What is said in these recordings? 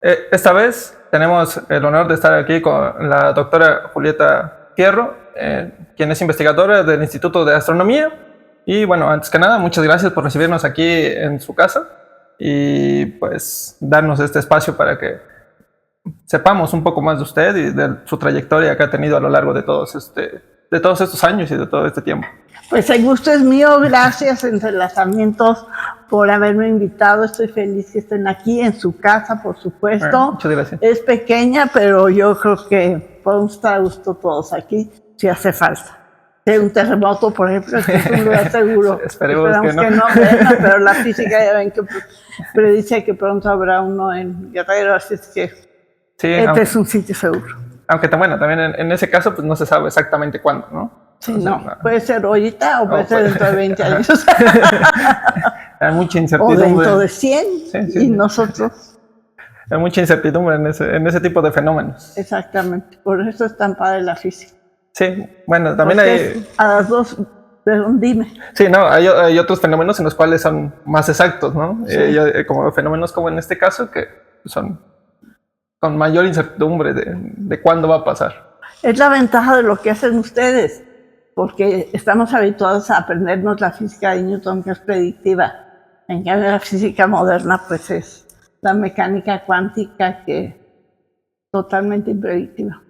Esta vez tenemos el honor de estar aquí con la doctora Julieta Fierro, quien es investigadora del Instituto de Astronomía. Y bueno, antes que nada, muchas gracias por recibirnos aquí en su casa y pues darnos este espacio para que sepamos un poco más de usted y de su trayectoria que ha tenido a lo largo de de todos estos años y de todo este tiempo. Pues el gusto es mío, gracias Entrelazamientos por haberme invitado. Estoy feliz que estén aquí en su casa, por supuesto. Muchas gracias. Es pequeña, pero yo creo que podemos estar a gusto todos aquí si hace falta. Si hay un terremoto, por ejemplo, que es un lugar seguro. Esperemos que no. Bueno, pero la física ya ven que predice que pronto habrá uno en Guerrero, así es que sí, es un sitio seguro. Aunque bueno, también en ese caso pues no se sabe exactamente cuándo, ¿no? Sí, no, puede ser ahorita o puede ser dentro de 20 años. Hay mucha incertidumbre. O dentro de 100 y nosotros. Hay mucha incertidumbre en ese tipo de fenómenos. Exactamente, por eso es tan padre la física. Sí, bueno, también hay... A las dos, perdón, dime. Sí, no, hay otros fenómenos en los cuales son más exactos, ¿no? Sí. Como fenómenos como en este caso que son con mayor incertidumbre de cuándo va a pasar. Es la ventaja de lo que hacen ustedes, porque estamos habituados a aprendernos la física de Newton, que es predictiva. En cambio, la física moderna, pues es la mecánica cuántica, que es totalmente impredictiva.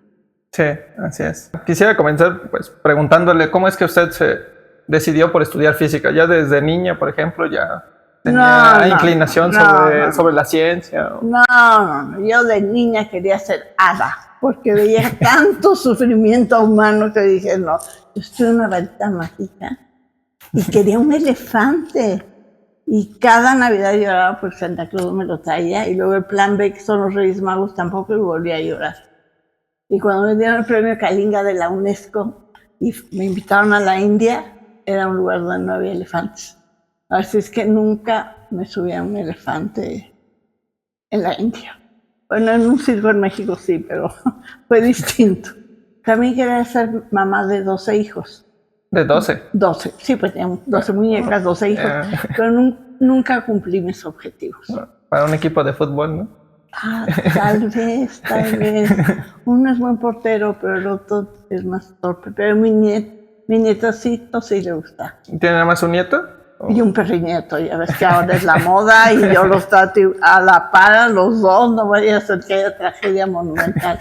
Sí, así es. Quisiera comenzar pues preguntándole cómo es que usted se decidió por estudiar física. ¿Ya desde niña, por ejemplo, ya tenía inclinación sobre la ciencia? No, yo de niña quería ser hada, porque veía tanto sufrimiento humano que dije, no, yo estoy en una varita mágica y quería un elefante. Y cada Navidad lloraba porque Santa Claus me lo traía, y luego el plan B, que son los Reyes Magos, tampoco, y volví a llorar. Y cuando me dieron el premio Kalinga de la UNESCO y me invitaron a la India, era un lugar donde no había elefantes. Así es que nunca me subí a un elefante en la India. Bueno, en un circo en México sí, pero fue distinto. También quería ser mamá de 12 hijos. ¿De 12? 12, sí, pues teníamos 12 muñecas, 12 hijos, pero nunca cumplí mis objetivos. Para un equipo de fútbol, ¿no? Ah, tal vez. Uno es buen portero, pero el otro es más torpe. Pero mi nietocito sí le gusta. ¿Tiene nada más un nieto? Y un perrinieto, ya ves que ahora es la moda y yo los trato a la par, los dos, no vaya a ser que haya tragedia monumental.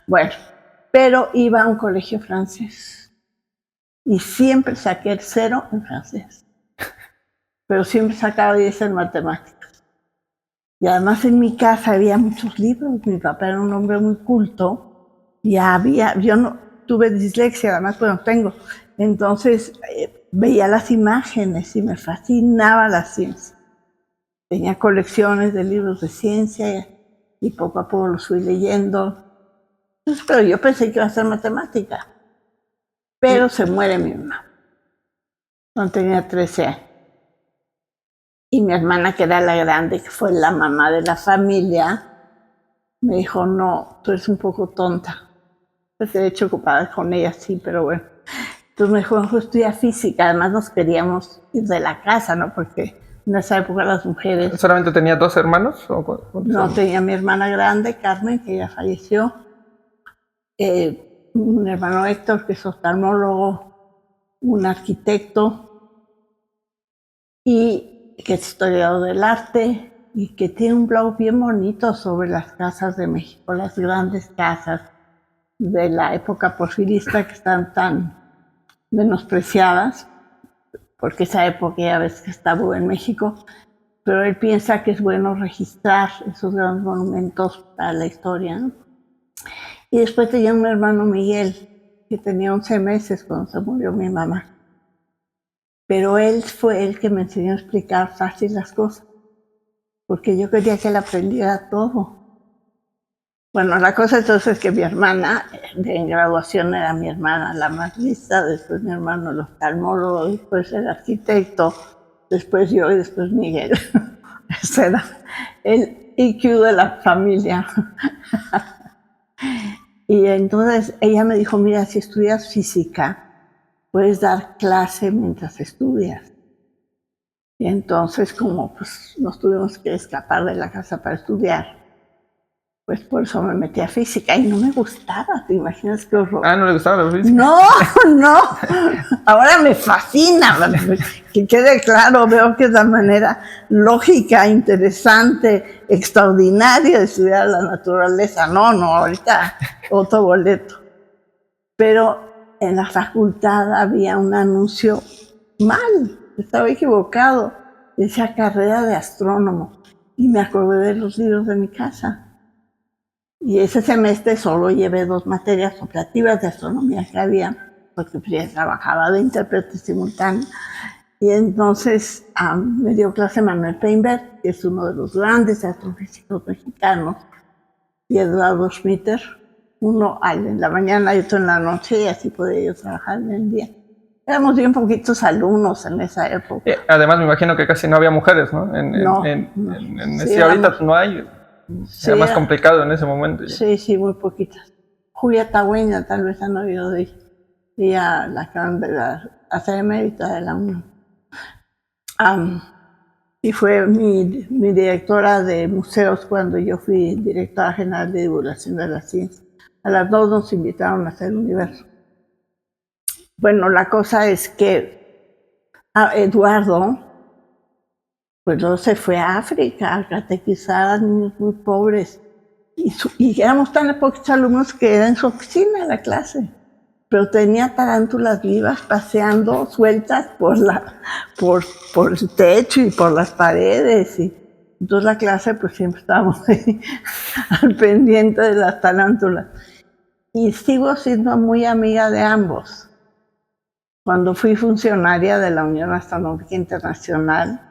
Bueno, pero iba a un colegio francés y siempre saqué el 0 en francés, pero siempre sacaba 10 en matemáticas. Y además en mi casa había muchos libros, mi papá era un hombre muy culto, y yo no tuve dislexia, además pues no tengo, entonces veía las imágenes y me fascinaba la ciencia. Tenía colecciones de libros de ciencia y poco a poco los fui leyendo. Entonces, pero yo pensé que iba a ser matemática. Pero se muere mi mamá. No tenía 13 años. Y mi hermana, que era la grande, que fue la mamá de la familia, me dijo, no, tú eres un poco tonta. Pues de hecho, ocupada con ella, sí, pero bueno. Entonces me dijo, mejor estudia física. Además nos queríamos ir de la casa, ¿no? Porque en esa época las mujeres... ¿Solamente tenía 2 hermanos? No, tenía mi hermana grande, Carmen, que ya falleció. Un hermano Héctor, que es oftalmólogo, un arquitecto, y que es historiador del arte, y que tiene un blog bien bonito sobre las casas de México, las grandes casas de la época porfirista que están tan menospreciadas, porque esa época ya ves que estaba en México, pero él piensa que es bueno registrar esos grandes monumentos para la historia, ¿no? Y después tenía un hermano Miguel, que tenía 11 meses cuando se murió mi mamá. Pero él fue el que me enseñó a explicar fácil las cosas, porque yo quería que él aprendiera todo. Bueno, la cosa entonces es que mi hermana, de graduación era mi hermana la más lista, después mi hermano el oftalmólogo, después el arquitecto, después yo y después Miguel. Ese era el IQ de la familia. Y entonces ella me dijo, mira, si estudias física, puedes dar clase mientras estudias. Y entonces, como pues nos tuvimos que escapar de la casa para estudiar, Pues por eso me metí a física y no me gustaba, ¿te imaginas qué horror? Ah, ¿no le gustaba la física? No, no, ahora me fascina, que quede claro, veo que es la manera lógica, interesante, extraordinaria de estudiar la naturaleza. No, ahorita otro boleto. Pero en la facultad había un anuncio mal, estaba equivocado, decía carrera de astrónomo y me acordé de los libros de mi casa. Y ese semestre solo llevé 2 materias operativas de astronomía que había, porque ya trabajaba de intérprete simultáneo. Y entonces me dio clase Manuel Peinbert, que es uno de los grandes astrofísicos mexicanos, y Eduardo Schmitter, uno en la mañana y otro en la noche, y así podía yo trabajar en el día. Éramos bien poquitos alumnos en esa época. Además, me imagino que casi no había mujeres, ¿no? No. Sí, ahorita no hay. Sí, era más complicado en ese momento. Sí, muy poquitas. Julia Tagüeña, tal vez han oído de ella. Ella la acaban de hacer emérita de la UNAM. Y fue mi directora de museos cuando yo fui directora general de divulgación de la ciencia. A las 2 nos invitaron a hacer Universo. Bueno, la cosa es que Eduardo, pues luego se fue a África a catequizar a niños muy pobres. Y éramos tan pocos alumnos que era en su oficina la clase. Pero tenía tarántulas vivas paseando sueltas por el techo y por las paredes. Y entonces la clase pues siempre estábamos ahí al pendiente de las tarántulas. Y sigo siendo muy amiga de ambos. Cuando fui funcionaria de la Unión Astronómica Internacional,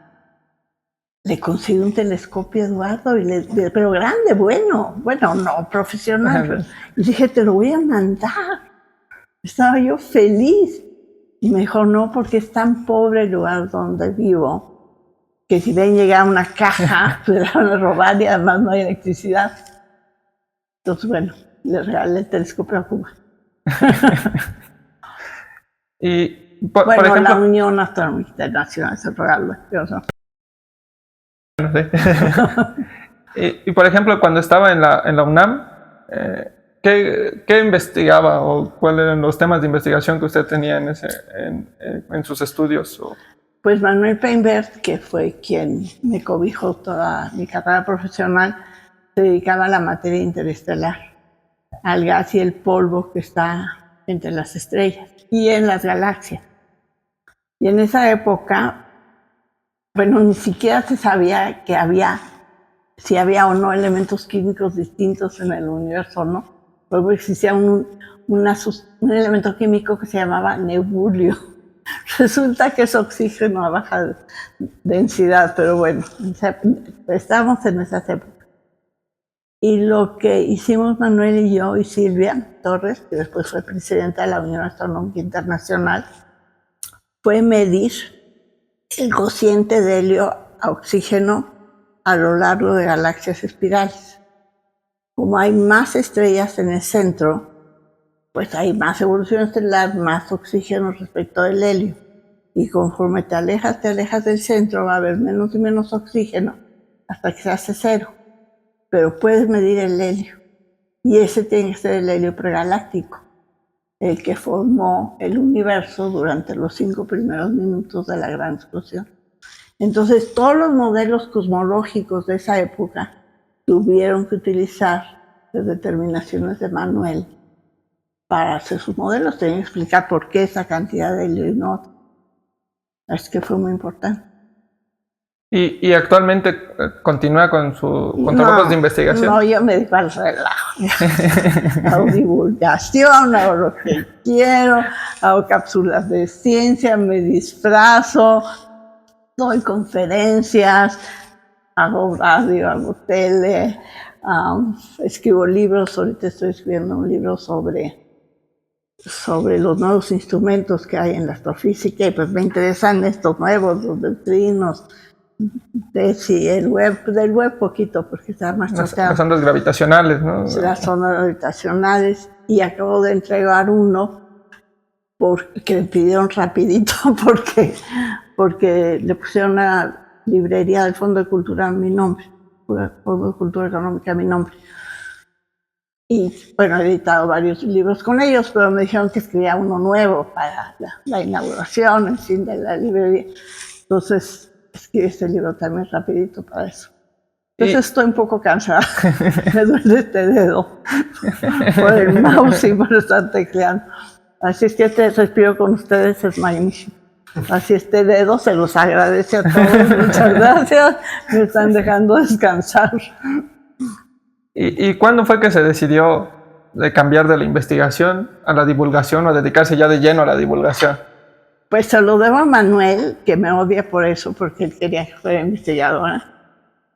le conseguí un telescopio a Eduardo, pero grande, bueno, no profesional. Y dije, te lo voy a mandar. Estaba yo feliz. Y me dijo, no, porque es tan pobre el lugar donde vivo, que si ven llegar una caja, se la van a robar y además no hay electricidad. Entonces, bueno, le regalé el telescopio a Cuba. Y, por ejemplo, la Unión Astronómica Internacional se regaló. Y por ejemplo, cuando estaba en la UNAM, ¿qué investigaba o cuáles eran los temas de investigación que usted tenía en sus estudios? Pues Manuel Peinbert, que fue quien me cobijó toda mi carrera profesional, se dedicaba a la materia interestelar, al gas y el polvo que está entre las estrellas y en las galaxias. Y en esa época, bueno, ni siquiera se sabía que si había o no elementos químicos distintos en el universo, ¿no? Luego existía un elemento químico que se llamaba nebulio. Resulta que es oxígeno a baja densidad, pero bueno, estábamos en esas épocas. Y lo que hicimos Manuel y yo y Silvia Torres, que después fue presidenta de la Unión Astronómica Internacional, fue medir el cociente de helio a oxígeno a lo largo de galaxias espirales. Como hay más estrellas en el centro, pues hay más evolución estelar, más oxígeno respecto del helio. Y conforme te alejas del centro, va a haber menos y menos oxígeno hasta que se hace 0. Pero puedes medir el helio. Y ese tiene que ser el helio pregaláctico, el que formó el universo durante los 5 primeros minutos de la gran explosión. Entonces, todos los modelos cosmológicos de esa época tuvieron que utilizar las determinaciones de Manuel para hacer sus modelos. Tenían que explicar por qué esa cantidad de helio y no otra. Es que fue muy importante. ¿Y actualmente continúa con trabajos de investigación? No, yo me dedico al relajo. Hago divulgación, hago lo que quiero, hago cápsulas de ciencia, me disfrazo, doy conferencias, hago radio, hago tele, escribo libros. Ahorita estoy escribiendo un libro sobre los nuevos instrumentos que hay en la astrofísica y pues me interesan estos nuevos, los neutrinos, del web poquito porque está más tratado. Las ondas gravitacionales, ¿no? Las ondas gravitacionales, y acabo de entregar uno que me pidieron rapidito porque le pusieron una librería del Fondo de Cultura a mi nombre, Fondo de Cultura Económica a mi nombre, Y bueno, he editado varios libros con ellos, pero me dijeron que escribía uno nuevo para la inauguración, en fin, de la librería. Entonces, escribí este libro también rapidito para eso. Entonces estoy un poco cansada. Me duele este dedo por el mouse y por estar tecleando. Así es que este respiro con ustedes es magnífico. Así este dedo se los agradece a todos. Muchas gracias. Me están dejando descansar. ¿Y cuándo fue que se decidió de cambiar de la investigación a la divulgación o dedicarse ya de lleno a la divulgación? Pues se lo debo a Manuel, que me odia por eso, porque él quería que fuera investigadora.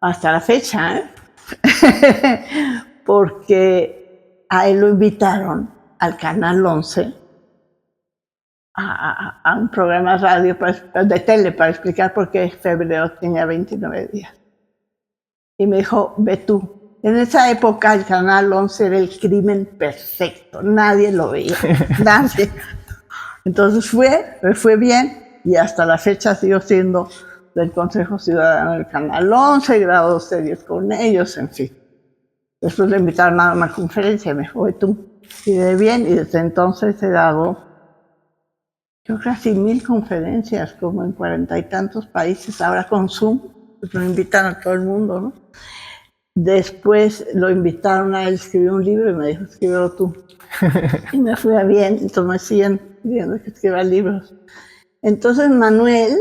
Hasta la fecha, ¿eh? Porque a él lo invitaron al Canal 11 a un programa de radio, de tele, para explicar por qué febrero tenía 29 días. Y me dijo, ve tú. En esa época el Canal 11 era el crimen perfecto, nadie lo veía, nadie. Entonces me fue bien, y hasta la fecha sigo siendo del Consejo Ciudadano del Canal 11, he grabado series con ellos, en fin. Después le invitaron a una conferencia y me dijo, ve tú. Y de bien, y desde entonces he dado, yo casi 1000 conferencias, como en 40 y tantos países, ahora con Zoom, pues me invitan a todo el mundo, ¿no? Después lo invitaron a él, escribió un libro y me dijo, escríbelo tú. Y me fui a bien, entonces me siguen pidiendo que escriba libros. Entonces Manuel,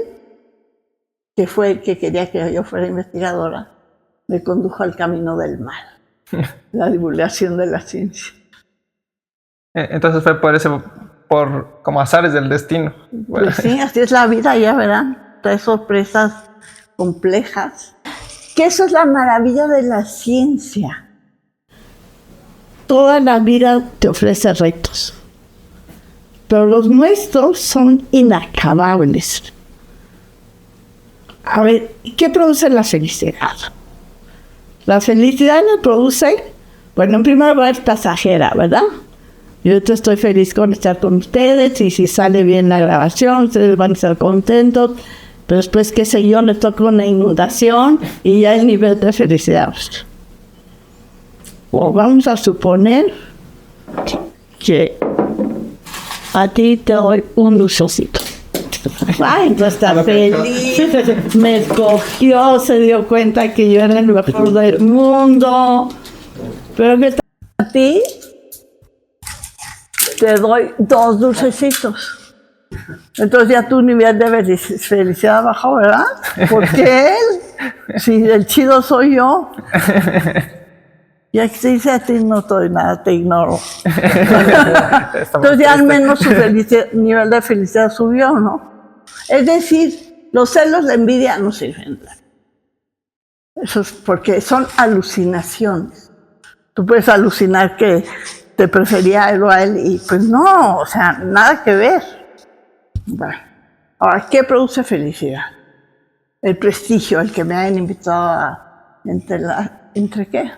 que fue el que quería que yo fuera investigadora, me condujo al camino del mal, la divulgación de la ciencia. Entonces fue por como azares del destino. Pues sí, así es la vida, ya verán, trae sorpresas complejas. Que eso es la maravilla de la ciencia. Toda la vida te ofrece retos, pero los nuestros son inacabables. A ver, ¿qué produce la felicidad? La felicidad la produce, bueno, en primer lugar es pasajera, ¿verdad? Yo estoy feliz con estar con ustedes y si sale bien la grabación, ustedes van a estar contentos. Pero después, qué sé yo, les toca una inundación y ya el nivel de felicidad. O vamos a suponer que a ti te doy un dulcecito. Ay, no está feliz, me escogió, se dio cuenta que yo era el mejor del mundo. Pero que a ti te doy 2 dulcecitos. Entonces ya tu nivel de felicidad bajó, ¿verdad? ¿Por qué él? Si el chido soy yo. Y aquí se dice a ti no te doy nada, te ignoro. Entonces ya al menos su nivel de felicidad subió, ¿no? Es decir, los celos, la envidia no sirven. Eso es porque son alucinaciones. Tú puedes alucinar que te prefería a él o a él y pues no, o sea, nada que ver. Bueno, ahora, ¿qué produce felicidad? El prestigio, el que me hayan invitado a ¿entre qué?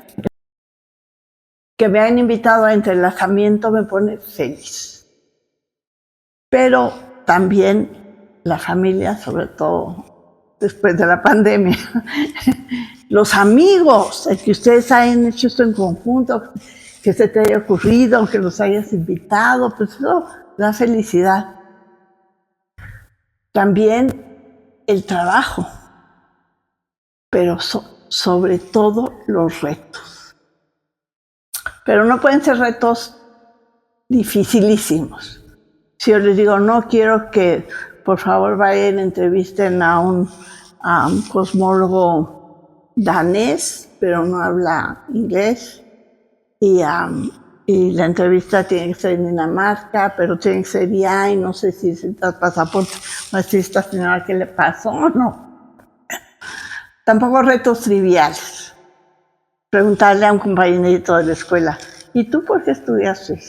Que me hayan invitado a entrelazamiento me pone feliz. Pero también la familia, sobre todo después de la pandemia, los amigos, el que ustedes hayan hecho esto en conjunto, que se te haya ocurrido, que los hayas invitado, pues eso da felicidad. También el trabajo, pero sobre todo los retos. Pero no pueden ser retos dificilísimos. Si yo les digo, no quiero que por favor vayan y entrevisten a un cosmólogo danés, pero no habla inglés, y la entrevista tiene que ser en Dinamarca, pero tiene que ser ya, y no sé si necesitas pasaporte, no sé si esta señora qué le pasó o no. Tampoco retos triviales. Preguntarle a un compañerito de la escuela, ¿y tú por qué estudiaste?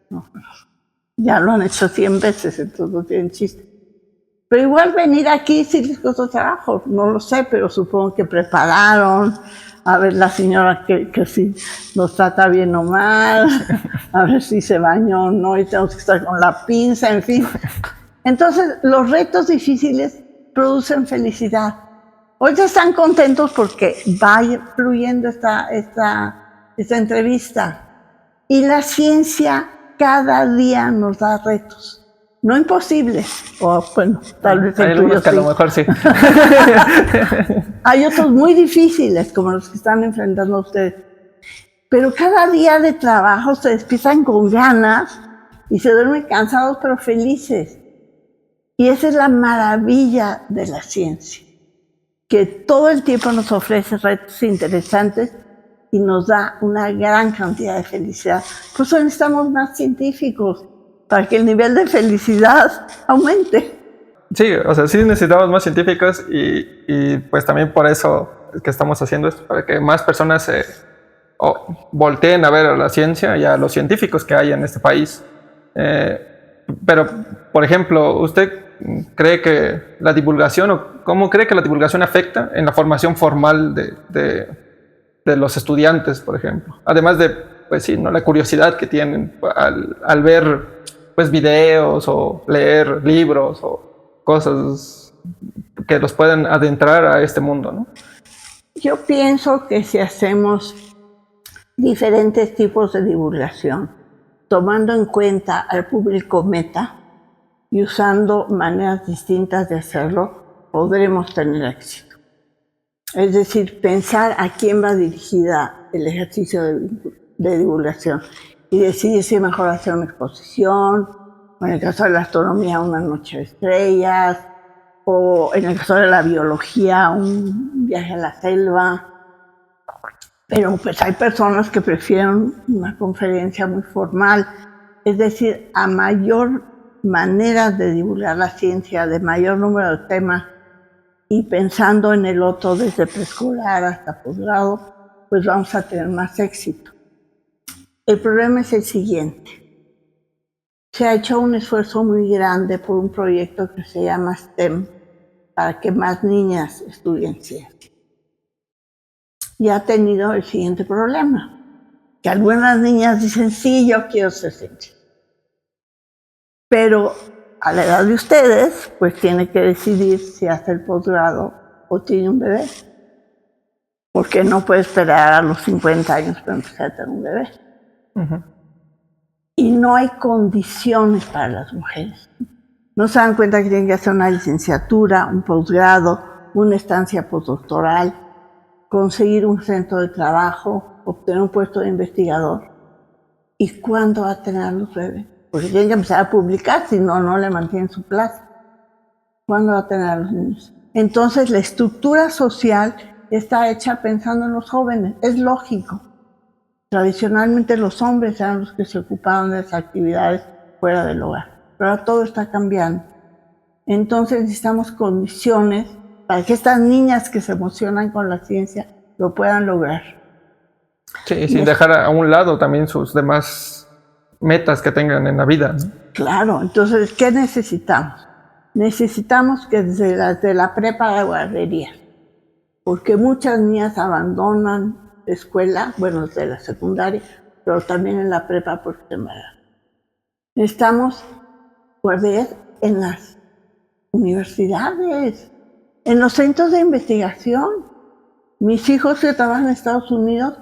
No, ya lo han hecho 100 veces, entonces no tienen chiste. Pero igual venir aquí sí les costó trabajo, no lo sé, pero supongo que prepararon, a ver la señora que si nos trata bien o mal, a ver si se bañó o no y tenemos que estar con la pinza, en fin. Entonces, los retos difíciles producen felicidad. Hoy están contentos porque va fluyendo esta entrevista. Y la ciencia cada día nos da retos. No imposibles, o bueno, tal vez hay algunos que a lo mejor sí. Hay otros muy difíciles, como los que están enfrentando ustedes. Pero cada día de trabajo se despiertan con ganas y se duermen cansados pero felices. Y esa es la maravilla de la ciencia, que todo el tiempo nos ofrece retos interesantes y nos da una gran cantidad de felicidad. Por eso necesitamos más científicos, para que el nivel de felicidad aumente. Sí, o sea, sí necesitamos más científicos y pues también por eso es que estamos haciendo esto, para que más personas volteen a ver a la ciencia y a los científicos que hay en este país. Pero, por ejemplo, ¿usted cree que la divulgación, o cómo cree que la divulgación afecta en la formación formal de los estudiantes, por ejemplo? Además de, pues sí, ¿no?, la curiosidad que tienen al ver pues videos o leer libros o cosas que los pueden adentrar a este mundo, ¿no? Yo pienso que si hacemos diferentes tipos de divulgación, tomando en cuenta al público meta y usando maneras distintas de hacerlo, podremos tener éxito. Es decir, pensar a quién va dirigida el ejercicio de divulgación y decidir si es mejor hacer una exposición, o en el caso de la astronomía, una noche de estrellas, o en el caso de la biología, un viaje a la selva. Pero pues hay personas que prefieren una conferencia muy formal, es decir, a mayor manera de divulgar la ciencia, de mayor número de temas, y pensando en el otro desde preescolar hasta posgrado, pues vamos a tener más éxito. El problema es el siguiente. Se ha hecho un esfuerzo muy grande por un proyecto que se llama STEM, para que más niñas estudien ciencia. Y ha tenido el siguiente problema, que algunas niñas dicen, sí, yo quiero ser científica. Pero a la edad de ustedes, pues tiene que decidir si hace el posgrado o tiene un bebé. Porque no puede esperar a los 50 años para empezar a tener un bebé. Uh-huh. Y no hay condiciones para las mujeres. No se dan cuenta que tienen que hacer una licenciatura, un posgrado, una estancia postdoctoral, conseguir un centro de trabajo, obtener un puesto de investigador. ¿Y cuándo va a tener los bebés? Porque tienen que empezar a publicar, si no, no le mantienen su plaza. ¿Cuándo va a tener a los niños? Entonces la estructura social está hecha pensando en los jóvenes. Es lógico. Tradicionalmente los hombres eran los que se ocupaban de las actividades fuera del hogar. Pero ahora todo está cambiando. Entonces necesitamos condiciones para que estas niñas que se emocionan con la ciencia lo puedan lograr. Sí, sin dejar a un lado también sus demás metas que tengan en la vida, ¿no? Claro, entonces, ¿qué necesitamos? Necesitamos que desde la prepa de guardería, porque muchas niñas abandonan la escuela, bueno, desde la secundaria, pero también en la prepa porque se embarazan. Necesitamos guarderías en las universidades, en los centros de investigación. Mis hijos que trabajan en Estados Unidos,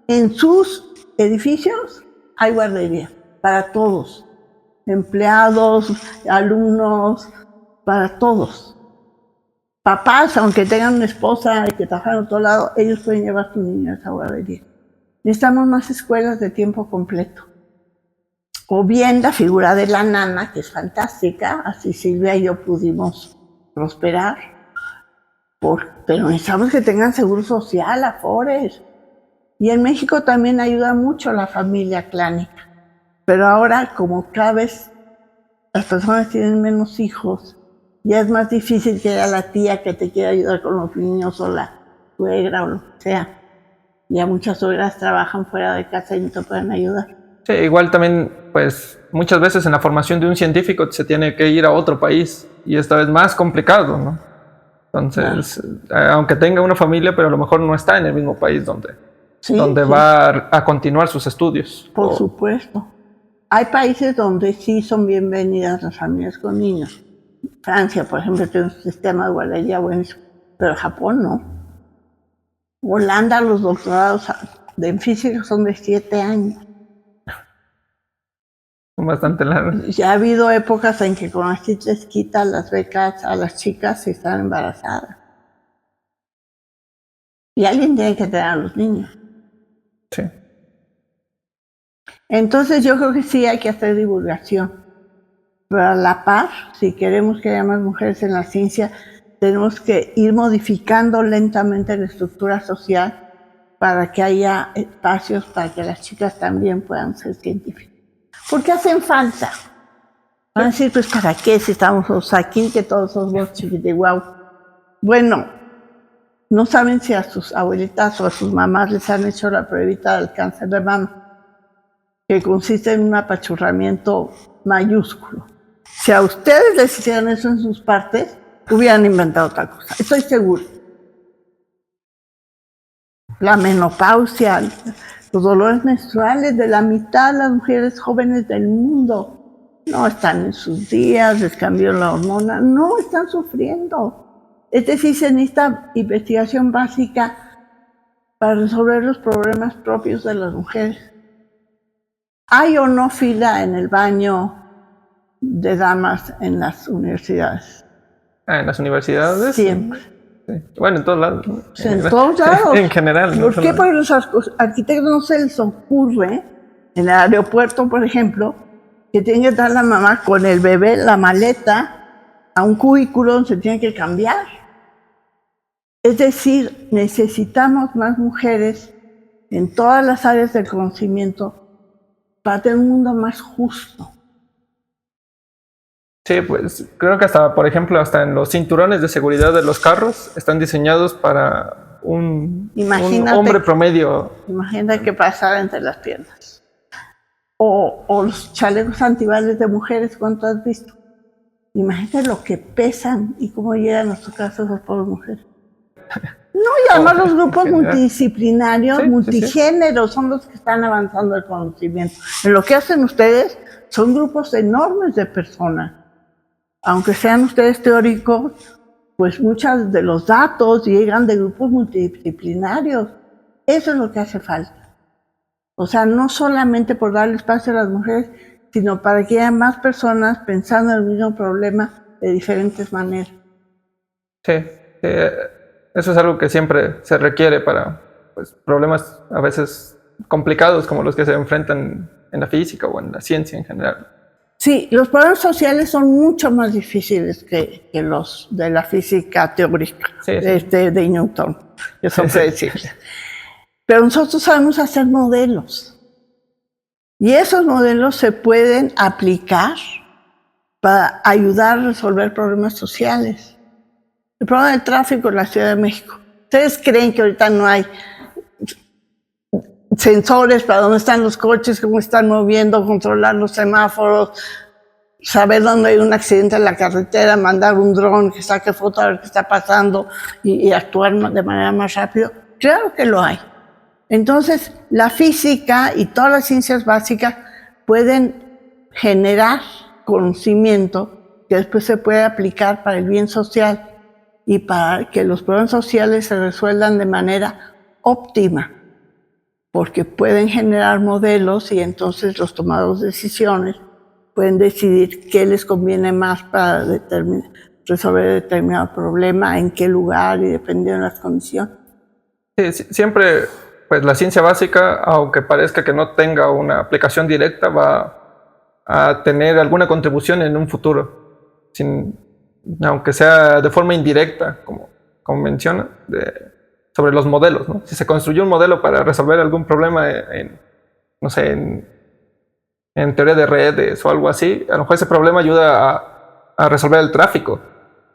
en sus edificios hay guarderías para todos, empleados, alumnos, para todos. Papás, aunque tengan una esposa y que trabajan en otro lado, ellos pueden llevar a sus niños a esa guardería. Necesitamos más escuelas de tiempo completo. O bien la figura de la nana, que es fantástica, así Silvia y yo pudimos prosperar. Pero necesitamos que tengan seguro social, afores. Y en México también ayuda mucho la familia clánica. Pero ahora, como cada vez las personas tienen menos hijos, ya es más difícil que haya la tía que te quiera ayudar con los niños o la suegra o lo que sea. Ya muchas suegras trabajan fuera de casa y no te pueden ayudar. Sí, igual también, pues, muchas veces en la formación de un científico se tiene que ir a otro país y esta vez más complicado, ¿no? Entonces, aunque tenga una familia, pero a lo mejor no está en el mismo país donde va a continuar sus estudios. Por supuesto. Hay países donde sí son bienvenidas las familias con niños. Francia, por ejemplo, tiene un sistema de guardería buenísimo, pero Japón no. Holanda, los doctorados en física son de 7 años. Bastante largo. Ya ha habido épocas en que con así les quitan las becas a las chicas si están embarazadas. Y alguien tiene que tener a los niños. Sí. Entonces yo creo que sí hay que hacer divulgación. Pero a la par, si queremos que haya más mujeres en la ciencia, tenemos que ir modificando lentamente la estructura social para que haya espacios para que las chicas también puedan ser científicas. Porque hacen falta. Van a decir, pues ¿para qué si estamos todos aquí, que todos somos chiquitiguau? Bueno, no saben si a sus abuelitas o a sus mamás les han hecho la pruebita del cáncer de mama, que consiste en un apachurramiento mayúsculo. Si a ustedes les hicieran eso en sus partes, hubieran inventado otra cosa, estoy segura. La menopausia, los dolores menstruales de la mitad de las mujeres jóvenes del mundo no están en sus días, les cambió la hormona, no están sufriendo. Es decir, se necesita investigación básica para resolver los problemas propios de las mujeres. ¿Hay o no fila en el baño de damas en las universidades? En las universidades. Siempre. Sí. Bueno, en todos lados. En todos lados. En general. ¿Por qué? Porque los arquitectos no se les ocurre, en el aeropuerto, por ejemplo, que tiene que estar la mamá con el bebé, la maleta, a un cubículo donde se tiene que cambiar. Es decir, necesitamos más mujeres en todas las áreas del conocimiento para tener un mundo más justo. Sí, pues creo que hasta, por ejemplo, hasta en los cinturones de seguridad de los carros están diseñados para un hombre promedio. Imagínate qué pasaba entre las piernas. O los chalecos antibalas de mujeres, ¿cuánto has visto? Imagínate lo que pesan y cómo llegan a su casa esas pobres mujeres. No, y además los grupos multidisciplinarios, multigéneros, son los que están avanzando el conocimiento. En lo que hacen ustedes son grupos enormes de personas. Aunque sean ustedes teóricos, pues muchos de los datos llegan de grupos multidisciplinarios. Eso es lo que hace falta. O sea, no solamente por darle espacio a las mujeres, sino para que haya más personas pensando en el mismo problema de diferentes maneras. Sí, eso es algo que siempre se requiere para pues, problemas a veces complicados como los que se enfrentan en la física o en la ciencia en general. Sí, los problemas sociales son mucho más difíciles que los de la física teórica, de Newton, eso quiere decir. Pero nosotros sabemos hacer modelos. Y esos modelos se pueden aplicar para ayudar a resolver problemas sociales. El problema del tráfico en la Ciudad de México. ¿Ustedes creen que ahorita no hay sensores para dónde están los coches, cómo están moviendo, controlar los semáforos, saber dónde hay un accidente en la carretera, mandar un dron que saque foto a ver qué está pasando y actuar de manera más rápida? Claro que lo hay. Entonces, la física y todas las ciencias básicas pueden generar conocimiento que después se puede aplicar para el bien social y para que los problemas sociales se resuelvan de manera óptima, porque pueden generar modelos y entonces los tomadores de decisiones pueden decidir qué les conviene más para resolver determinado problema, en qué lugar y dependiendo de las condiciones. Sí, siempre, pues la ciencia básica, aunque parezca que no tenga una aplicación directa, va a tener alguna contribución en un futuro, aunque sea de forma indirecta, como menciona, sobre los modelos, ¿no? Si se construyó un modelo para resolver algún problema no sé, en teoría de redes o algo así, a lo mejor ese problema ayuda a resolver el tráfico.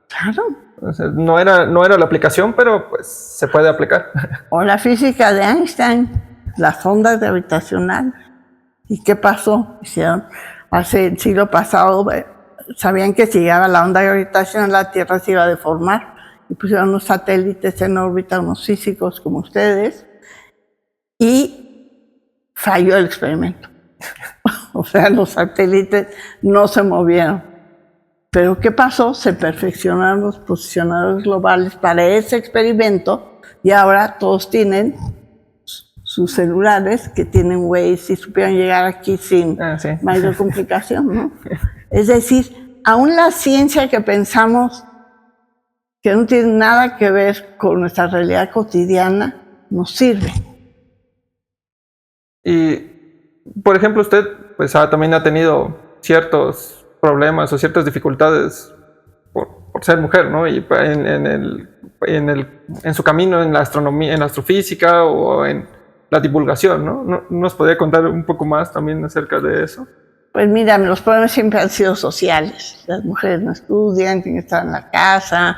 Claro. Entonces, no era la aplicación, pero pues se puede aplicar. O la física de Einstein, las ondas gravitacionales. ¿Y qué pasó? Hace el siglo pasado, sabían que si llegaba la onda gravitacional, la Tierra se iba a deformar. Y pusieron unos satélites en órbita, unos físicos como ustedes, y falló el experimento. O sea, los satélites no se movieron. Pero ¿qué pasó? Se perfeccionaron los posicionadores globales para ese experimento y ahora todos tienen sus celulares que tienen Waze y supieron llegar aquí sin Sí. mayor complicación, ¿no? Es decir, aún la ciencia que pensamos que no tiene nada que ver con nuestra realidad cotidiana nos sirve. Y, por ejemplo, usted pues también ha tenido ciertos problemas o ciertas dificultades por ser mujer, ¿no? Y en su camino en la astronomía, en la astrofísica o en la divulgación, ¿no? ¿Nos podría contar un poco más también acerca de eso? Pues mira, los problemas siempre han sido sociales. Las mujeres no estudian, tienen que estar en la casa,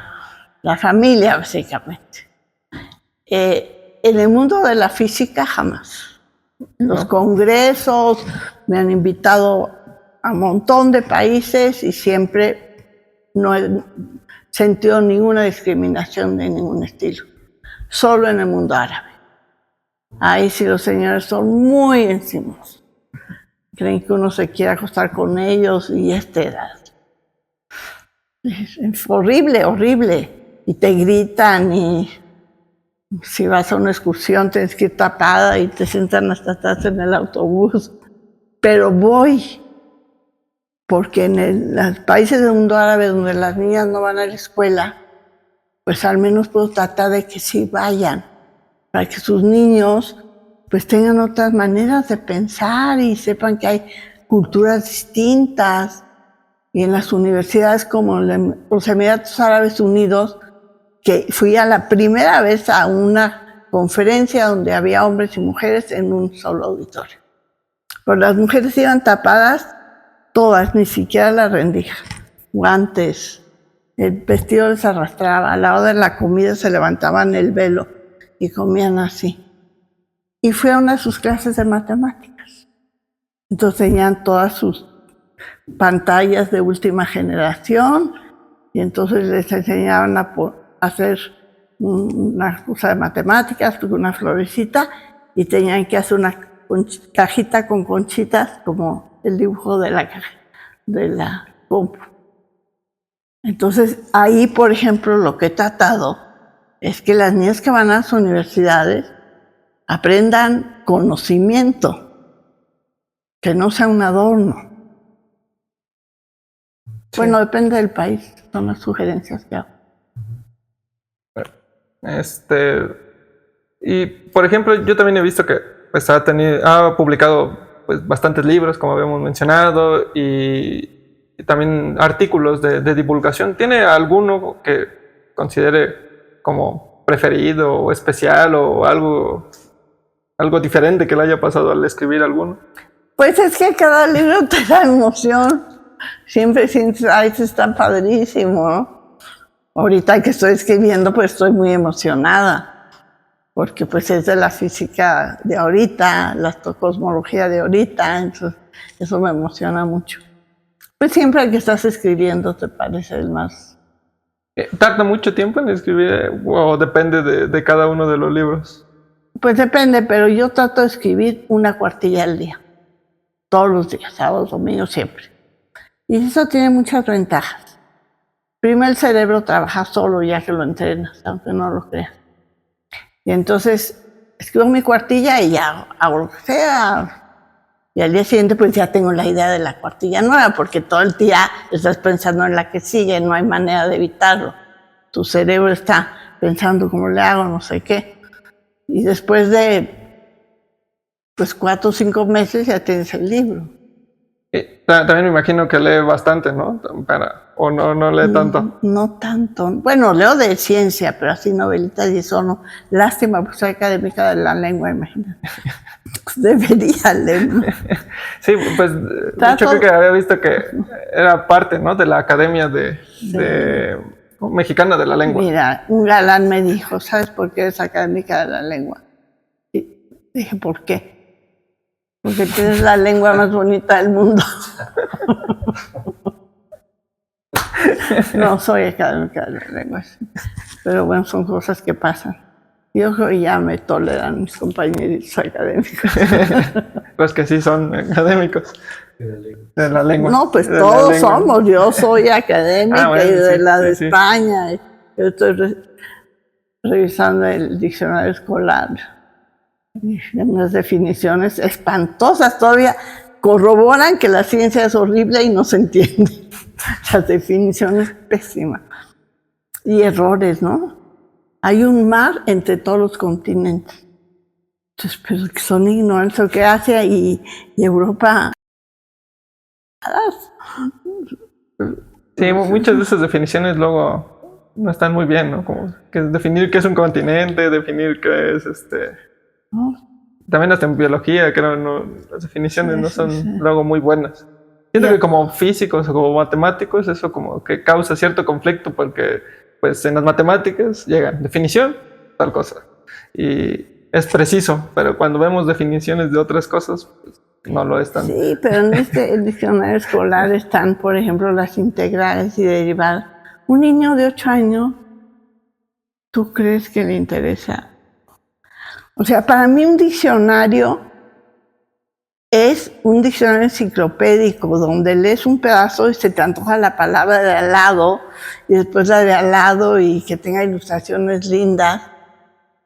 la familia, básicamente. En el mundo de la física, jamás. En los congresos me han invitado a un montón de países y siempre no he sentido ninguna discriminación de ningún estilo. Solo en el mundo árabe. Ahí sí los señores son muy encimosos. Creen que uno se quiere acostar con ellos y edad. Es horrible, horrible. Y te gritan y si vas a una excursión tienes que ir tapada y te sientan hasta atrás en el autobús. Pero voy, porque en los países del mundo árabe donde las niñas no van a la escuela, pues al menos puedo tratar de que sí vayan, para que sus niños pues tengan otras maneras de pensar y sepan que hay culturas distintas. Y en las universidades como los Emiratos Árabes Unidos, que fui a la primera vez a una conferencia donde había hombres y mujeres en un solo auditorio. Pero las mujeres iban tapadas todas, ni siquiera las rendijas, guantes, el vestido les arrastraba, al lado de la comida se levantaban el velo y comían así. Y fui a una de sus clases de matemáticas. Entonces tenían todas sus pantallas de última generación y entonces les enseñaban a hacer una cosa de matemáticas, una florecita, y tenían que hacer una cajita con conchitas como el dibujo de la compu. Entonces ahí, por ejemplo, lo que he tratado es que las niñas que van a las universidades aprendan conocimiento, que no sea un adorno. Sí. Bueno, depende del país, son las sugerencias que hago. Y por ejemplo, yo también he visto que pues, ha publicado pues, bastantes libros, como habíamos mencionado, y también artículos de divulgación. ¿Tiene alguno que considere como preferido o especial o algo diferente que le haya pasado al escribir alguno? Pues es que cada libro te da emoción. Siempre sientes, ay, esto está padrísimo, ¿no? Ahorita que estoy escribiendo, pues estoy muy emocionada, porque pues es de la física de ahorita, la cosmología de ahorita, entonces eso me emociona mucho. Pues siempre que estás escribiendo te parece el más... ¿Tarda mucho tiempo en escribir o depende de cada uno de los libros? Pues depende, pero yo trato de escribir una cuartilla al día, todos los días, sábados, domingos, siempre. Y eso tiene muchas ventajas. Primero, el cerebro trabaja solo ya que lo entrenas, aunque no lo creas. Y entonces escribo mi cuartilla y ya hago lo que sea. Y al día siguiente pues ya tengo la idea de la cuartilla nueva, porque todo el día estás pensando en la que sigue, no hay manera de evitarlo. Tu cerebro está pensando cómo le hago, no sé qué. Y después de pues 4 o 5 meses ya tienes el libro. También me imagino que lee bastante, ¿no? ¿O no lee tanto? No tanto. Bueno, leo de ciencia, pero así novelitas y eso no. Lástima, pues soy académica de la lengua, imagínate. Debería leer. Sí, pues yo creo que había visto que era parte, ¿no? De la Academia Mexicana de la Lengua. Mira, un galán me dijo, ¿sabes por qué eres académica de la lengua? Y dije, ¿por qué? Porque tienes la lengua más bonita del mundo. No soy académica de la lengua, pero bueno, son cosas que pasan. Yo creo que ya me toleran mis compañeritos académicos. Los que sí son académicos de la lengua. No, pues todos somos. Yo soy académica bueno, y de la de España. Yo estoy revisando el diccionario escolar. Y unas definiciones espantosas todavía corroboran que la ciencia es horrible y no se entiende. Las definiciones pésimas. Y errores, ¿no? Hay un mar entre todos los continentes. Entonces, pero que son ignorantes, que Asia y Europa. Sí, muchas de esas definiciones luego no están muy bien, ¿no? Como que definir qué es un continente, definir qué es ¿No? También hasta en biología, creo, no, las definiciones no son Sí. luego muy buenas. Siento que como físicos o como matemáticos eso como que causa cierto conflicto porque pues en las matemáticas llegan definición, tal cosa. Y es preciso, pero cuando vemos definiciones de otras cosas, pues no lo es tanto. Sí, pero en el diccionario escolar están, por ejemplo, las integrales y derivadas. Un niño de 8 años, ¿tú crees que le interesa? O sea, para mí un diccionario es un diccionario enciclopédico donde lees un pedazo y se te antoja la palabra de al lado y después la de al lado y que tenga ilustraciones lindas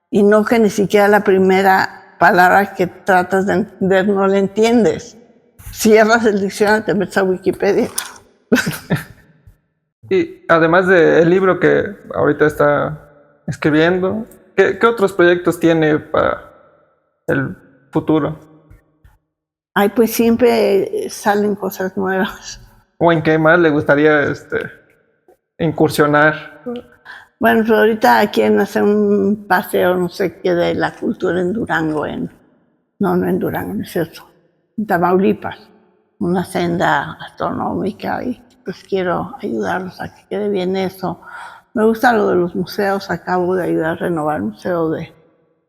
y no que ni siquiera la primera palabra que tratas de entender no la entiendes. Cierras el diccionario y te metes a Wikipedia. Y además del libro que ahorita está escribiendo, ¿qué otros proyectos tiene para el futuro? Ay, pues siempre salen cosas nuevas. ¿O en qué más le gustaría incursionar? Bueno, pero ahorita quieren hacer un paseo, no sé qué, de la cultura en Durango, no en Durango, no es cierto, en Tamaulipas, una senda astronómica y pues quiero ayudarlos a que quede bien eso. Me gusta lo de los museos, acabo de ayudar a renovar el Museo de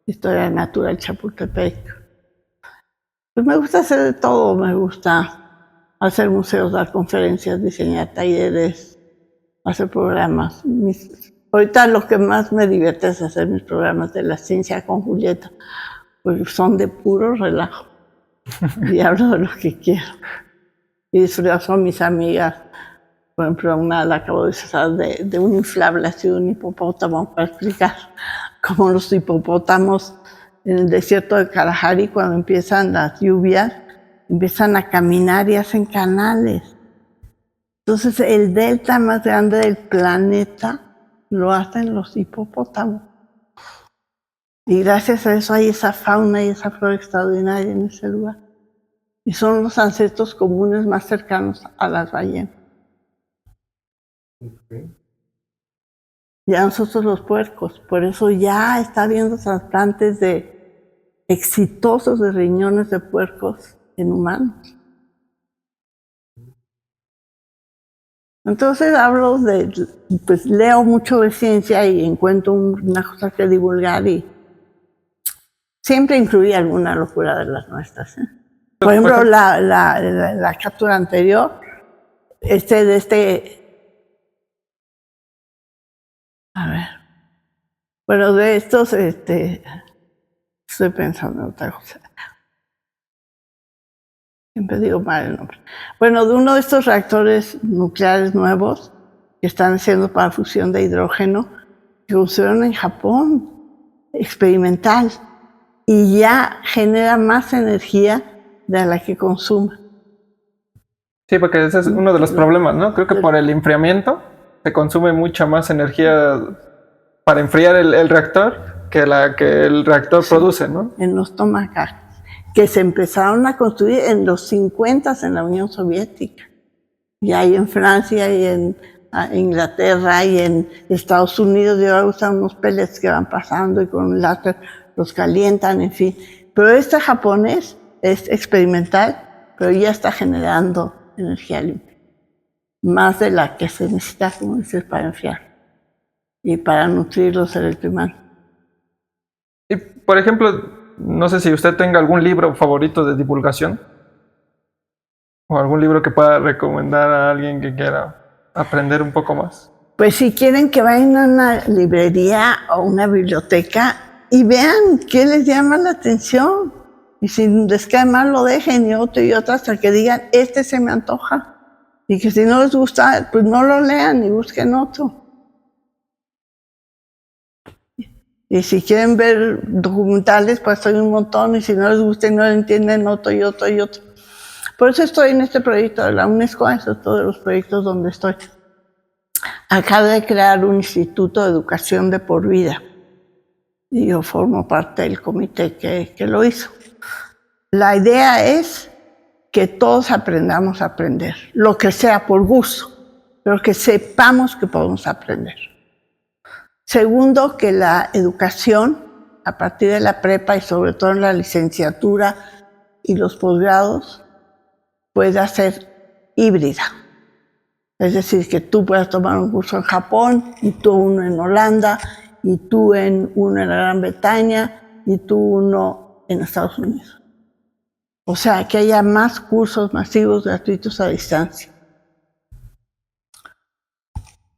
Historia Natural Chapultepec. Pues me gusta hacer de todo, me gusta hacer museos, dar conferencias, diseñar talleres, hacer programas. Ahorita lo que más me divierte es hacer mis programas de la ciencia con Julieta, porque son de puro relajo y hablo de lo que quiero. Y disfruto con mis amigas. Por ejemplo, una la acabo de usar de un inflable, así de un hipopótamo, para explicar cómo los hipopótamos en el desierto de Kalahari, cuando empiezan las lluvias, empiezan a caminar y hacen canales. Entonces, el delta más grande del planeta lo hacen los hipopótamos. Y gracias a eso hay esa fauna y esa flora extraordinaria en ese lugar. Y son los ancestros comunes más cercanos a las ballenas. Okay. Y a nosotros los puercos. Por eso ya está habiendo trasplantes exitosos de riñones de puercos en humanos. Entonces hablo pues leo mucho de ciencia y encuentro una cosa que divulgar y siempre incluye alguna locura de las nuestras. Por ejemplo, la captura anterior, a ver, bueno, de estos, estoy pensando en otra cosa. Siempre digo mal el nombre. Bueno, de uno de estos reactores nucleares nuevos que están haciendo para fusión de hidrógeno, que usaron en Japón, experimental, y ya genera más energía de la que consume. Sí, porque ese es uno de los problemas, ¿no? Creo que por el enfriamiento se consume mucha más energía para enfriar el reactor que la que el reactor produce, ¿no? En los tomahawks, que se empezaron a construir en los 50 en la Unión Soviética. Y hay en Francia y en Inglaterra y en Estados Unidos, y ahora usan unos pellets que van pasando y con un láser los calientan, en fin. Pero este japonés es experimental, pero ya está generando energía limpia. Más de la que se necesita, como dices, para enfriar y para nutrir los electrohumanos. Y, por ejemplo, no sé si usted tenga algún libro favorito de divulgación o algún libro que pueda recomendar a alguien que quiera aprender un poco más. Pues si quieren que vayan a una librería o una biblioteca y vean qué les llama la atención. Y si les cae mal, lo dejen y otro hasta que digan, este se me antoja. Y que si no les gusta, pues no lo lean y busquen otro. Y si quieren ver documentales, pues hay un montón, y si no les gusta y no lo entienden, otro y otro y otro. Por eso estoy en este proyecto de la UNESCO, eso es todos los proyectos donde estoy. Acabo de crear un instituto de educación de por vida, y yo formo parte del comité que lo hizo. La idea es que todos aprendamos a aprender, lo que sea por gusto, pero que sepamos que podemos aprender. Segundo, que la educación, a partir de la prepa y sobre todo en la licenciatura y los posgrados, pueda ser híbrida. Es decir, que tú puedas tomar un curso en Japón, y tú uno en Holanda, y tú uno en la Gran Bretaña, y tú uno en Estados Unidos. O sea, que haya más cursos masivos gratuitos a distancia.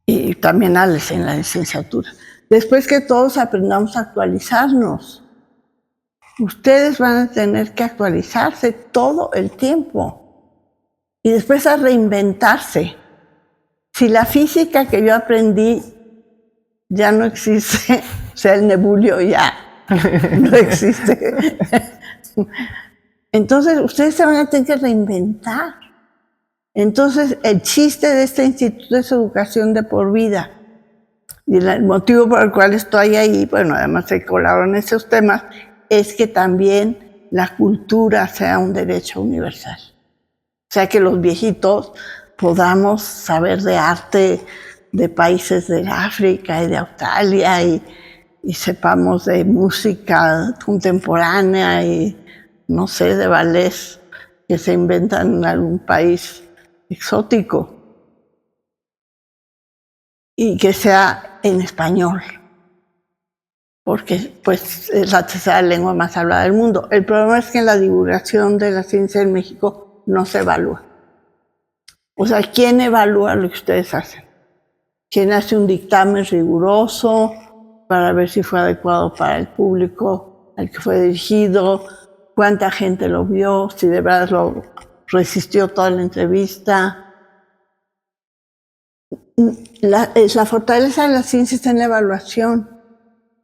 Y también en la licenciatura. Después que todos aprendamos a actualizarnos. Ustedes van a tener que actualizarse todo el tiempo. Y después a reinventarse. Si la física que yo aprendí ya no existe, o sea, el nebulio ya no existe. Entonces, ustedes se van a tener que reinventar. Entonces, el chiste de este instituto es educación de por vida. Y el motivo por el cual estoy ahí, bueno, además de colaborar en esos temas, es que también la cultura sea un derecho universal. O sea, que los viejitos podamos saber de arte de países de África y de Australia, y sepamos de música contemporánea y, no sé, de ballets que se inventan en algún país exótico, y que sea en español, porque pues es la tercera lengua más hablada del mundo. El problema es que la divulgación de la ciencia en México no se evalúa. O sea, ¿quién evalúa lo que ustedes hacen? ¿Quién hace un dictamen riguroso para ver si fue adecuado para el público al que fue dirigido? ¿Cuánta gente lo vio? Si de verdad lo resistió toda la entrevista. La fortaleza de la ciencia está en la evaluación.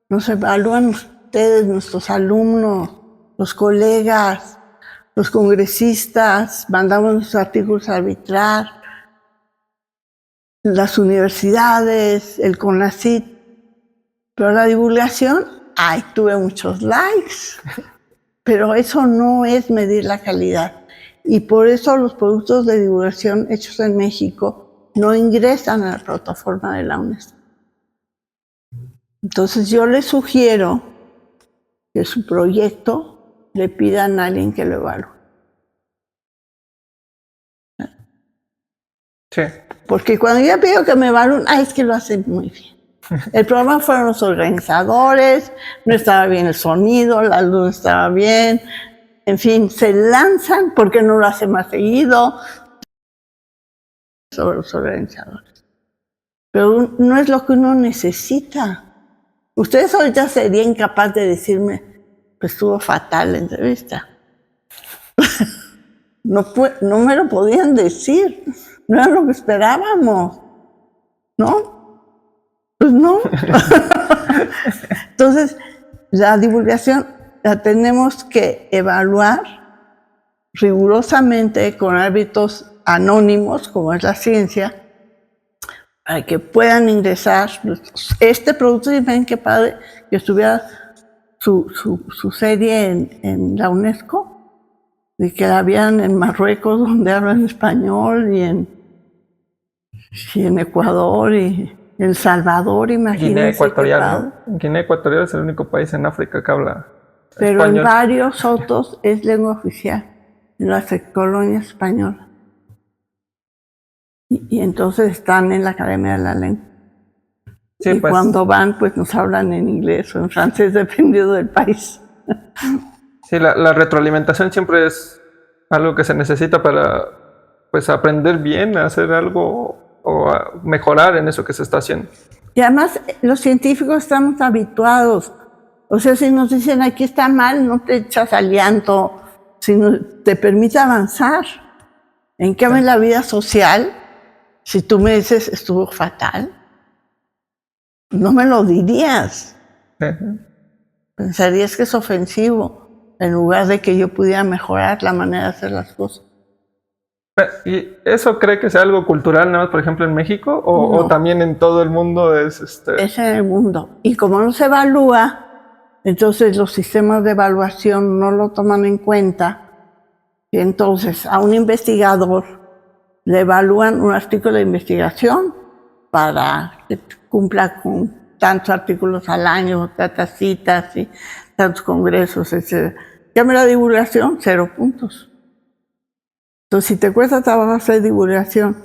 Nos evalúan ustedes, nuestros alumnos, los colegas, los congresistas, mandamos nuestros artículos a arbitrar, las universidades, el CONACYT. Pero la divulgación, ay, tuve muchos likes, pero eso no es medir la calidad. Y por eso los productos de divulgación hechos en México no ingresan a la plataforma de la UNESCO. Entonces yo les sugiero que su proyecto le pidan a alguien que lo evalúe. Sí. Porque cuando yo pido que me evalúen, es que lo hacen muy bien. El problema fueron los organizadores, no estaba bien el sonido, la luz no estaba bien, en fin, se lanzan porque no lo hacen más seguido sobre los organizadores. Pero no es lo que uno necesita. Ustedes ahorita serían capaces de decirme, pues estuvo fatal la entrevista. No me lo podían decir, no era lo que esperábamos, ¿no? Pues no. Entonces, la divulgación la tenemos que evaluar rigurosamente con árbitros anónimos, como es la ciencia, para que puedan ingresar este producto. Y ven qué padre que estuviera su serie en la UNESCO, y que la vieran en Marruecos, donde hablan español, y en Ecuador, y El Salvador, imagínense. Guinea Ecuatorial, ¿no? Guinea Ecuatorial es el único país en África que habla pero español. En varios otros es lengua oficial, en las colonias españolas. Y entonces están en la Academia de la Lengua. Sí, y pues, cuando van, pues nos hablan en inglés o en francés, dependiendo del país. Sí, la retroalimentación siempre es algo que se necesita para, pues, aprender bien, hacer algo o mejorar en eso que se está haciendo. Y además, los científicos estamos habituados. O sea, si nos dicen aquí está mal, no te echas al llanto, sino te permite avanzar. En cambio, en la vida social, si tú me dices estuvo fatal, no me lo dirías. Pensarías que es ofensivo, en lugar de que yo pudiera mejorar la manera de hacer las cosas. ¿Y eso cree que sea algo cultural, nada más, por ejemplo, en México? ¿O No. también en todo el mundo es Es en el mundo. Y como no se evalúa, entonces los sistemas de evaluación no lo toman en cuenta. Y entonces a un investigador le evalúan un artículo de investigación para que cumpla con tantos artículos al año, tantas citas y tantos congresos, etc. Llame la divulgación, 0 puntos. Entonces, si te cuesta trabajo hacer divulgación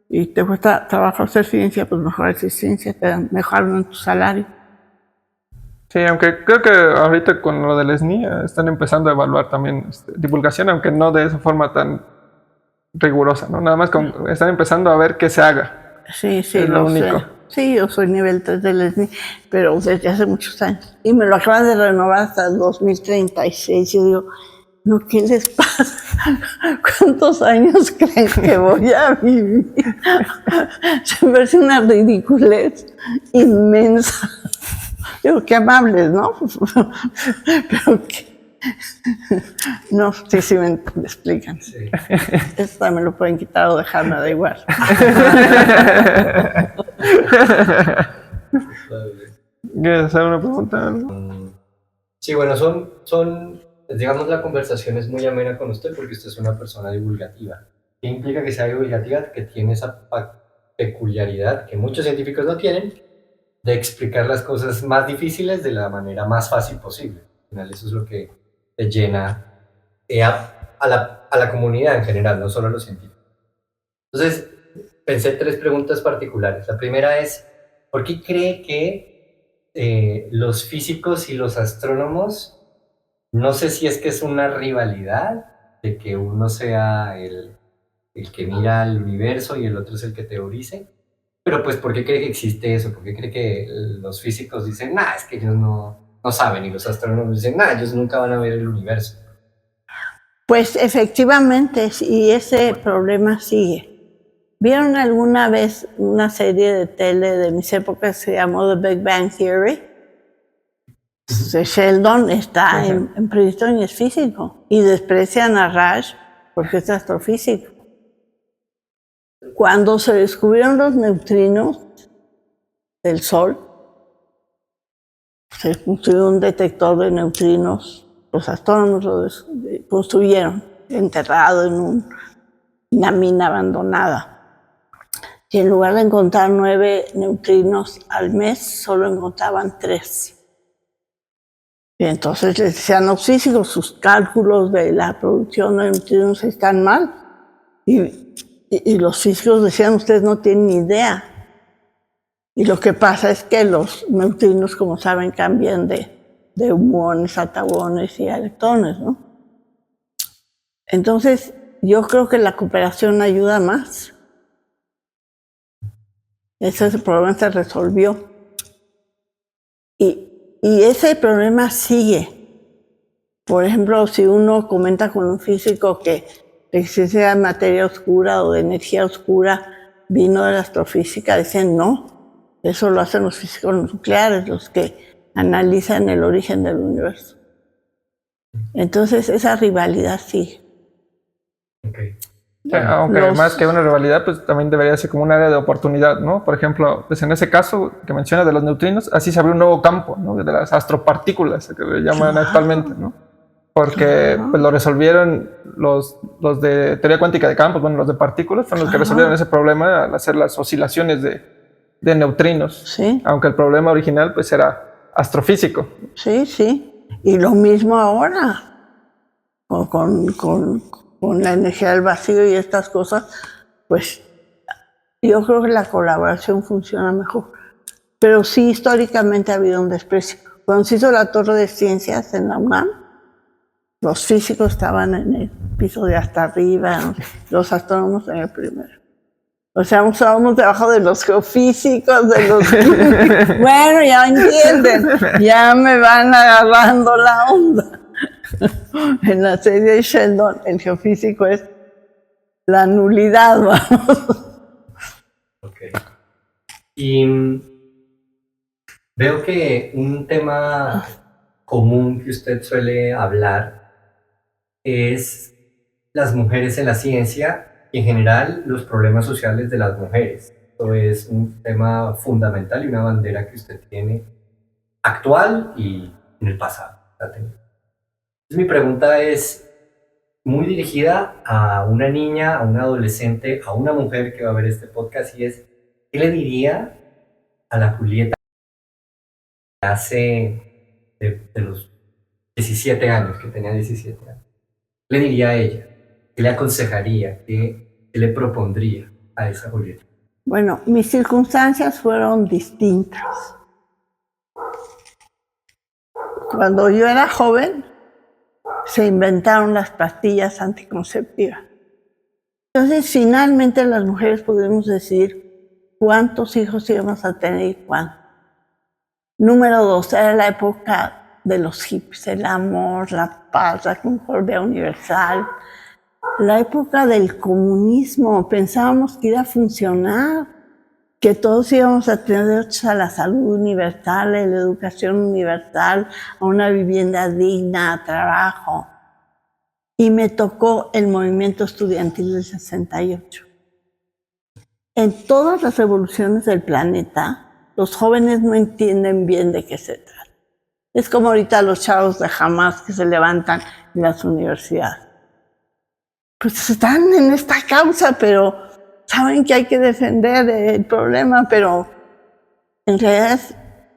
y te cuesta trabajo hacer ciencia, pues mejor hacer ciencia, te mejoran en tu salario. Sí, aunque creo que ahorita con lo del SNI están empezando a evaluar también divulgación, aunque no de esa forma tan rigurosa, ¿no? Nada más están empezando a ver qué se haga. Sí, es lo único. sé. Sí, yo soy nivel 3 del SNI, pero desde hace muchos años. Y me lo acaban de renovar hasta el 2036. Yo digo, no, ¿qué les pasa? ¿Cuántos años creen que voy a vivir? Se me hace una ridiculez inmensa. Digo, qué amables, ¿no? Pero que... No, sí me explican. Sí. Esto también lo pueden quitar o dejar, me da igual. ¿Quieres hacer una pregunta? Sí, bueno, digamos, la conversación es muy amena con usted porque usted es una persona divulgativa. ¿Qué implica que sea divulgativa? Que tiene esa peculiaridad que muchos científicos no tienen, de explicar las cosas más difíciles de la manera más fácil posible. Al final eso es lo que te llena a la comunidad en general, no solo a los científicos. Entonces, pensé 3 preguntas particulares. La primera es, ¿por qué cree que los físicos y los astrónomos, no sé si es que es una rivalidad de que uno sea el que mira el universo y el otro es el que teorice? Pero pues, ¿por qué cree que existe eso? ¿Por qué cree que los físicos dicen, nah, es que ellos no saben? Y los astrónomos dicen, nah, ellos nunca van a ver el universo. Pues efectivamente, y ese problema sigue. ¿Vieron alguna vez una serie de tele de mis épocas que se llamó The Big Bang Theory? Sheldon está en Princeton y es físico. Y desprecian a Raj porque es astrofísico. Cuando se descubrieron los neutrinos del Sol, se construyó un detector de neutrinos. Los astrónomos lo construyeron, enterrado en una mina abandonada. Y en lugar de encontrar 9 neutrinos al mes, solo encontraban 3. Y entonces les decían los físicos, sus cálculos de la producción de neutrinos están mal. Y los físicos decían, ustedes no tienen ni idea. Y lo que pasa es que los neutrinos, como saben, cambian de muones a tauones y a electrones, ¿no? Entonces, yo creo que la cooperación ayuda más. Ese problema se resolvió. Y ese problema sigue. Por ejemplo, si uno comenta con un físico que la existencia de materia oscura o de energía oscura vino de la astrofísica, dicen no, eso lo hacen los físicos nucleares, los que analizan el origen del universo. Entonces esa rivalidad sigue. Okay. Aunque más que una rivalidad, pues también debería ser como un área de oportunidad, ¿no? Por ejemplo, pues en ese caso que mencionas de los neutrinos, así se abrió un nuevo campo, ¿no? De las astropartículas, que le llaman actualmente, ¿no? Porque pues, lo resolvieron los de teoría cuántica de campos, bueno, los de partículas, fueron los que resolvieron ese problema al hacer las oscilaciones de neutrinos. Sí. Aunque el problema original pues era astrofísico. Sí, sí. Y lo mismo ahora, con la energía del vacío y estas cosas, pues yo creo que la colaboración funciona mejor. Pero sí, históricamente ha habido un desprecio. Cuando se hizo la Torre de Ciencias en la UNAM, los físicos estaban en el piso de hasta arriba, los astrónomos en el primero. O sea, estábamos debajo de los geofísicos, de los químicos. Bueno, ya entienden, ya me van agarrando la onda. En la serie de Sheldon, el geofísico es la nulidad, vamos. Ok. Y Veo que un tema común que usted suele hablar es las mujeres en la ciencia y en general los problemas sociales de las mujeres. Esto es un tema fundamental y una bandera que usted tiene actual y en el pasado. Entonces, mi pregunta es muy dirigida a una niña, a una adolescente, a una mujer que va a ver este podcast y es, ¿qué le diría a la Julieta que hace de los 17 años, que tenía 17 años? ¿Qué le diría a ella? ¿Qué le aconsejaría? ¿Qué le propondría a esa Julieta? Bueno, mis circunstancias fueron distintas. Cuando yo era joven, se inventaron las pastillas anticonceptivas. Entonces, finalmente las mujeres pudimos decidir cuántos hijos íbamos a tener y cuándo. Número 2, era la época de los hippies, el amor, la paz, la concordia universal. La época del comunismo, pensábamos que iba a funcionar, que todos íbamos a tener derechos a la salud universal, a la educación universal, a una vivienda digna, a trabajo. Y me tocó el movimiento estudiantil del 68. En todas las revoluciones del planeta, los jóvenes no entienden bien de qué se trata. Es como ahorita los chavos de Hamas que se levantan en las universidades. Pues están en esta causa, pero saben que hay que defender el problema, pero en realidad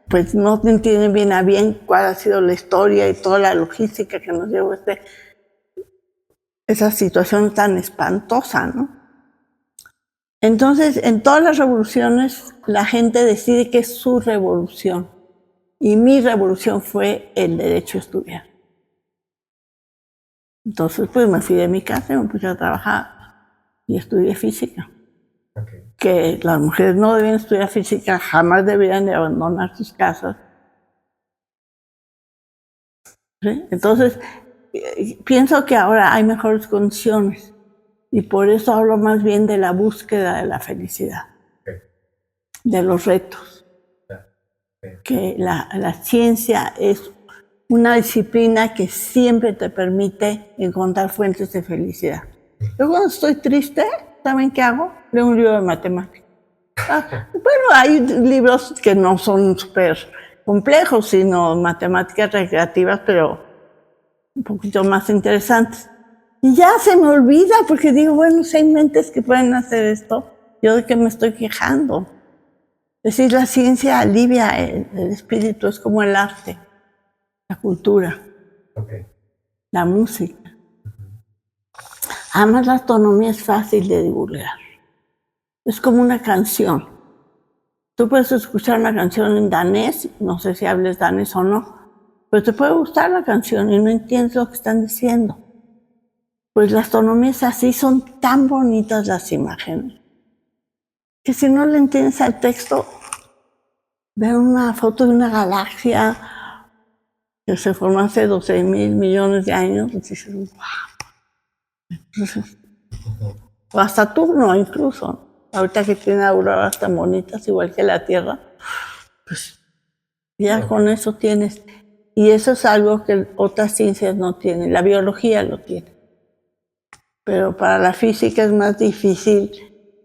pues no entienden bien a bien cuál ha sido la historia y toda la logística que nos llevó a esa situación tan espantosa, ¿no? Entonces, en todas las revoluciones, la gente decide que es su revolución. Y mi revolución fue el derecho a estudiar. Entonces, pues me fui de mi casa y me puse a trabajar y estudié física. Okay. Que las mujeres no deben estudiar física, jamás deberían de abandonar sus casas. ¿Sí? Entonces, pienso que ahora hay mejores condiciones y por eso hablo más bien de la búsqueda de la felicidad, Okay. de los retos. Okay. Que la ciencia es una disciplina que siempre te permite encontrar fuentes de felicidad. Yo cuando estoy triste, ¿saben qué hago? Leo un libro de matemáticas. Bueno, hay libros que no son súper complejos, sino matemáticas recreativas, pero un poquito más interesantes. Y ya se me olvida porque digo, bueno, si hay mentes que pueden hacer esto, ¿yo de qué me estoy quejando? Es decir, la ciencia alivia el espíritu, es como el arte, la cultura, Okay. la música. Además, la astronomía es fácil de divulgar. Es como una canción. Tú puedes escuchar una canción en danés, no sé si hables danés o no, pero te puede gustar la canción y no entiendes lo que están diciendo. Pues la astronomía es así, son tan bonitas las imágenes, que si no le entiendes al texto, ver una foto de una galaxia que se formó hace 12.000 millones de años, y dices, wow. O a Saturno incluso, ahorita que tiene auroras tan bonitas, igual que la Tierra, pues ya con eso tienes. Y eso es algo que otras ciencias no tienen, la biología lo tiene. Pero para la física es más difícil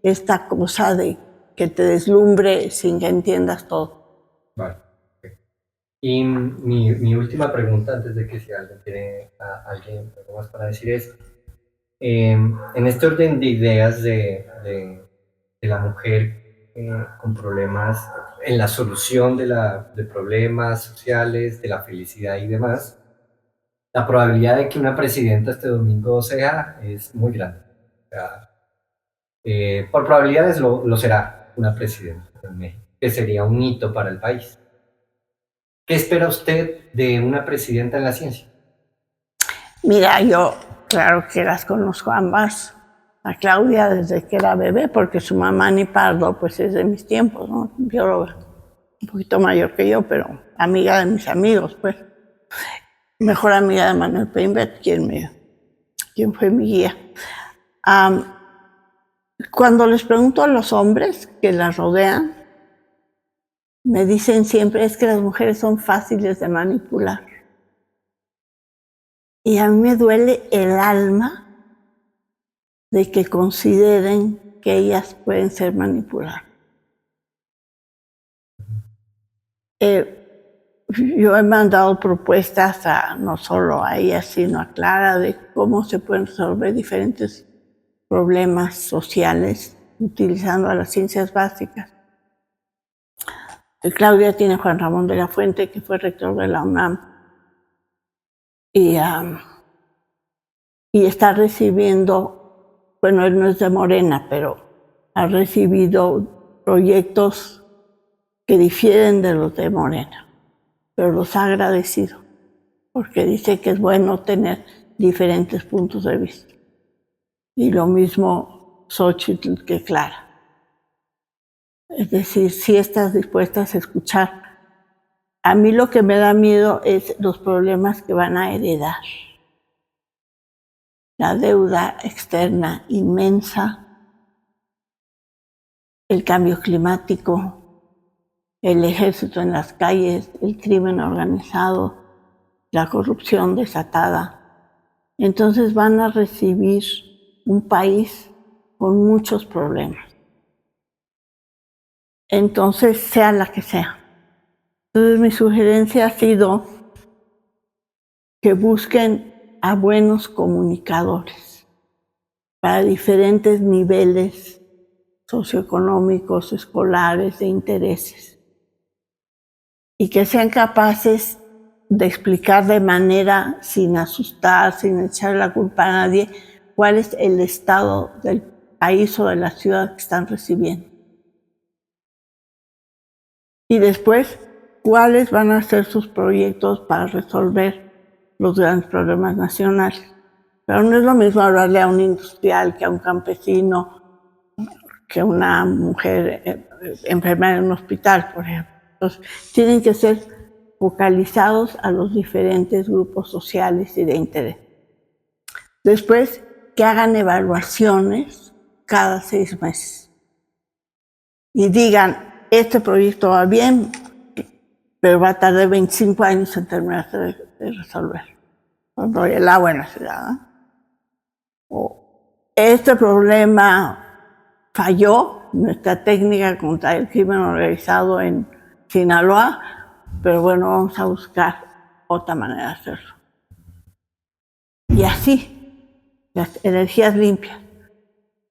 esta cosa de que te deslumbre sin que entiendas todo. Vale. Okay. Y mi última pregunta, antes de que si alguien tiene algo más para decir, es, en este orden de ideas de la mujer con problemas, en la solución de problemas sociales, de la felicidad y demás, la probabilidad de que una presidenta este domingo sea es muy grande. O sea, por probabilidades lo será una presidenta en México, que sería un hito para el país. ¿Qué espera usted de una presidenta en la ciencia? Mira, yo claro que las conozco ambas. A Claudia desde que era bebé, porque su mamá Ani Pardo pues es de mis tiempos, ¿no? Bióloga, un poquito mayor que yo, pero amiga de mis amigos, pues. Mejor amiga de Manuel Peinbert, quien fue mi guía. Cuando les pregunto a los hombres que la rodean, Me dicen siempre, es que las mujeres son fáciles de manipular. Y a mí me duele el alma de que consideren que ellas pueden ser manipuladas. Yo he mandado propuestas no solo a ella, sino a Clara, de cómo se pueden resolver diferentes problemas sociales utilizando a las ciencias básicas. Claudia tiene a Juan Ramón de la Fuente, que fue rector de la UNAM, y está recibiendo, bueno, él no es de Morena, pero ha recibido proyectos que difieren de los de Morena, pero los ha agradecido, porque dice que es bueno tener diferentes puntos de vista. Y lo mismo Xóchitl que Clara. Es decir, si estás dispuestas a escuchar. A mí lo que me da miedo es los problemas que van a heredar. La deuda externa inmensa, el cambio climático, el ejército en las calles, el crimen organizado, la corrupción desatada. Entonces van a recibir un país con muchos problemas. Entonces, sea la que sea. Entonces, mi sugerencia ha sido que busquen a buenos comunicadores para diferentes niveles socioeconómicos, escolares, de intereses, y que sean capaces de explicar de manera sin asustar, sin echar la culpa a nadie, cuál es el estado del país o de la ciudad que están recibiendo. Y después, cuáles van a ser sus proyectos para resolver los grandes problemas nacionales. Pero no es lo mismo hablarle a un industrial que a un campesino, que a una mujer enferma en un hospital, por ejemplo. Entonces, tienen que ser focalizados a los diferentes grupos sociales y de interés. Después, que hagan evaluaciones cada 6 meses y digan, este proyecto va bien, pero va a tardar 25 años en terminar de resolver. Cuando el agua en la ciudad, ¿no? O este problema falló, nuestra técnica contra el crimen organizado en Sinaloa, pero bueno, vamos a buscar otra manera de hacerlo. Y así, las energías limpias.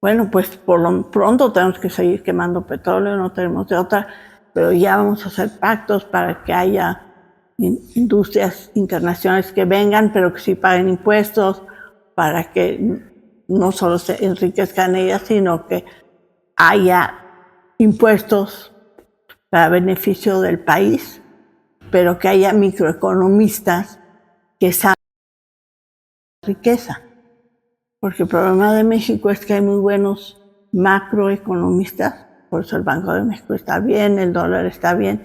Bueno, pues por lo pronto tenemos que seguir quemando petróleo, no tenemos de otra, pero ya vamos a hacer pactos para que haya industrias internacionales que vengan, pero que sí paguen impuestos, para que no solo se enriquezcan ellas, sino que haya impuestos para beneficio del país, pero que haya microeconomistas que saben la riqueza. Porque el problema de México es que hay muy buenos macroeconomistas, por eso el Banco de México está bien, el dólar está bien,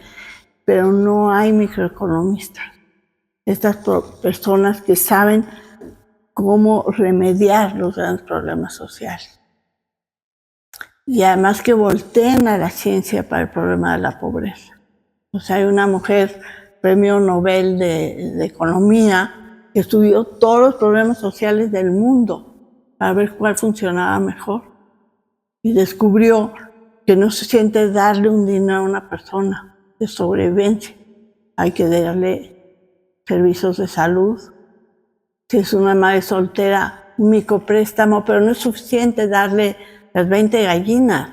pero no hay microeconomistas. Estas personas que saben cómo remediar los grandes problemas sociales. Y además que volteen a la ciencia para el problema de la pobreza. O sea, hay una mujer, premio Nobel de Economía, que estudió todos los problemas sociales del mundo para ver cuál funcionaba mejor. Y descubrió que no se siente darle un dinero a una persona de sobrevivencia. Hay que darle servicios de salud. Si es una madre soltera, un micropréstamo, pero no es suficiente darle las 20 gallinas.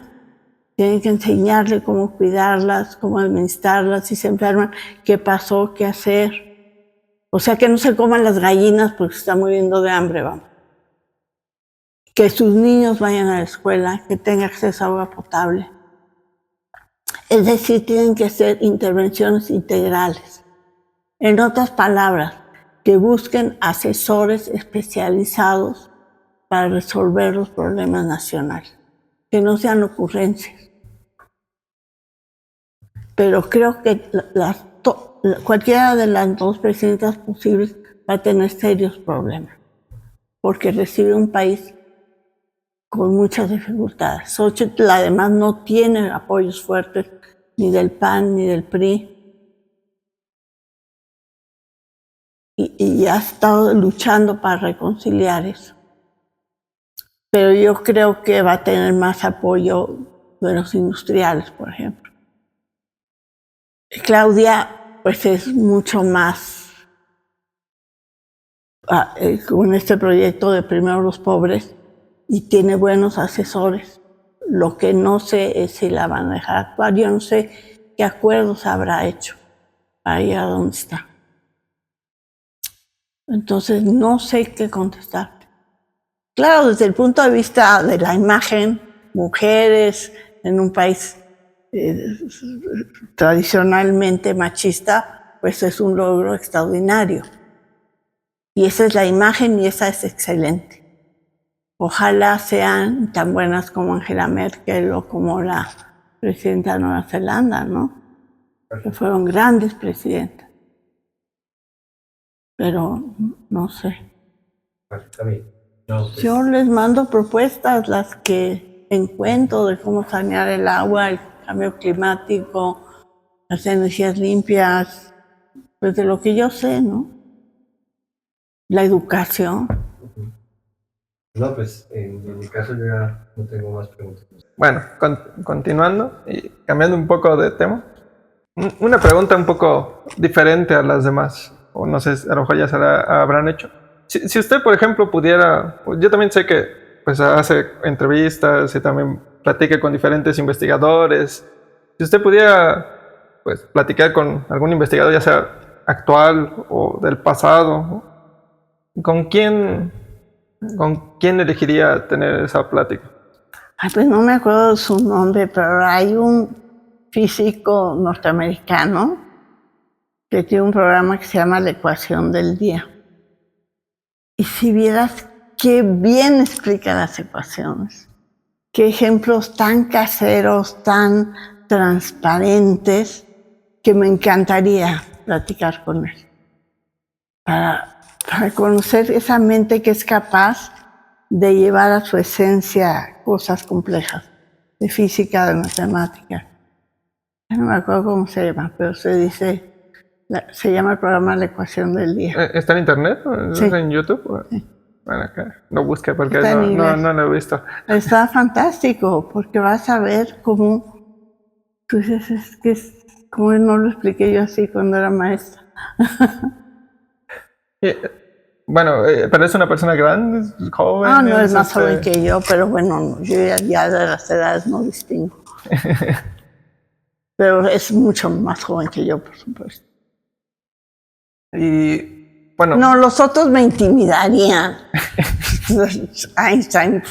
Tienen que enseñarle cómo cuidarlas, cómo administrarlas, si se enferman, qué pasó, qué hacer. O sea, que no se coman las gallinas porque se están muriendo de hambre, vamos. Que sus niños vayan a la escuela, que tengan acceso a agua potable. Es decir, tienen que hacer intervenciones integrales. En otras palabras, que busquen asesores especializados para resolver los problemas nacionales, que no sean ocurrencias. Pero creo que cualquiera de las dos presidentas posibles va a tener serios problemas, porque recibe un país con muchas dificultades. Xóchitl además no tiene apoyos fuertes ni del PAN, ni del PRI. Y ha estado luchando para reconciliar eso. Pero yo creo que va a tener más apoyo de los industriales, por ejemplo. Claudia, pues es mucho más, con este proyecto de Primero los Pobres, y tiene buenos asesores. Lo que no sé es si la van a dejar actuar. Yo no sé qué acuerdos habrá hecho para llegar a donde está. Entonces, no sé qué contestar. Claro, desde el punto de vista de la imagen, mujeres en un país tradicionalmente machista, pues es un logro extraordinario. Y esa es la imagen y esa es excelente. Ojalá sean tan buenas como Angela Merkel o como la presidenta de Nueva Zelanda, ¿no? Que fueron grandes presidentas. Pero no sé. Yo les mando propuestas, las que encuentro de cómo sanear el agua, el cambio climático, las energías limpias, pues de lo que yo sé, ¿no? La educación. No, pues en mi caso yo ya no tengo más preguntas. Bueno, continuando y cambiando un poco de tema. Una pregunta un poco diferente a las demás, o no sé, a lo mejor ya se la habrán hecho. Si usted, por ejemplo, pudiera, yo también sé que pues hace entrevistas y también platica con diferentes investigadores. Si usted pudiera pues platicar con algún investigador, ya sea actual o del pasado, ¿con quién elegiría tener esa plática? Ay, pues no me acuerdo de su nombre, pero hay un físico norteamericano que tiene un programa que se llama La Ecuación del Día. Y si vieras qué bien explica las ecuaciones, qué ejemplos tan caseros, tan transparentes, que me encantaría platicar con él. Para conocer esa mente que es capaz de llevar a su esencia cosas complejas, de física, de matemática. No me acuerdo cómo se llama, pero se llama el programa La Ecuación del Día. ¿Está en internet? Sí. ¿Está en YouTube? Sí. Bueno, lo busqué porque no lo he visto. Está fantástico, porque vas a ver cómo, pues es que como no lo expliqué yo así cuando era maestra. Bueno, pero es una persona grande, joven. Ah, no, es más joven que yo, pero bueno, yo ya de las edades no distingo. Pero es mucho más joven que yo, por supuesto. Y bueno. No, los otros me intimidarían. Einstein,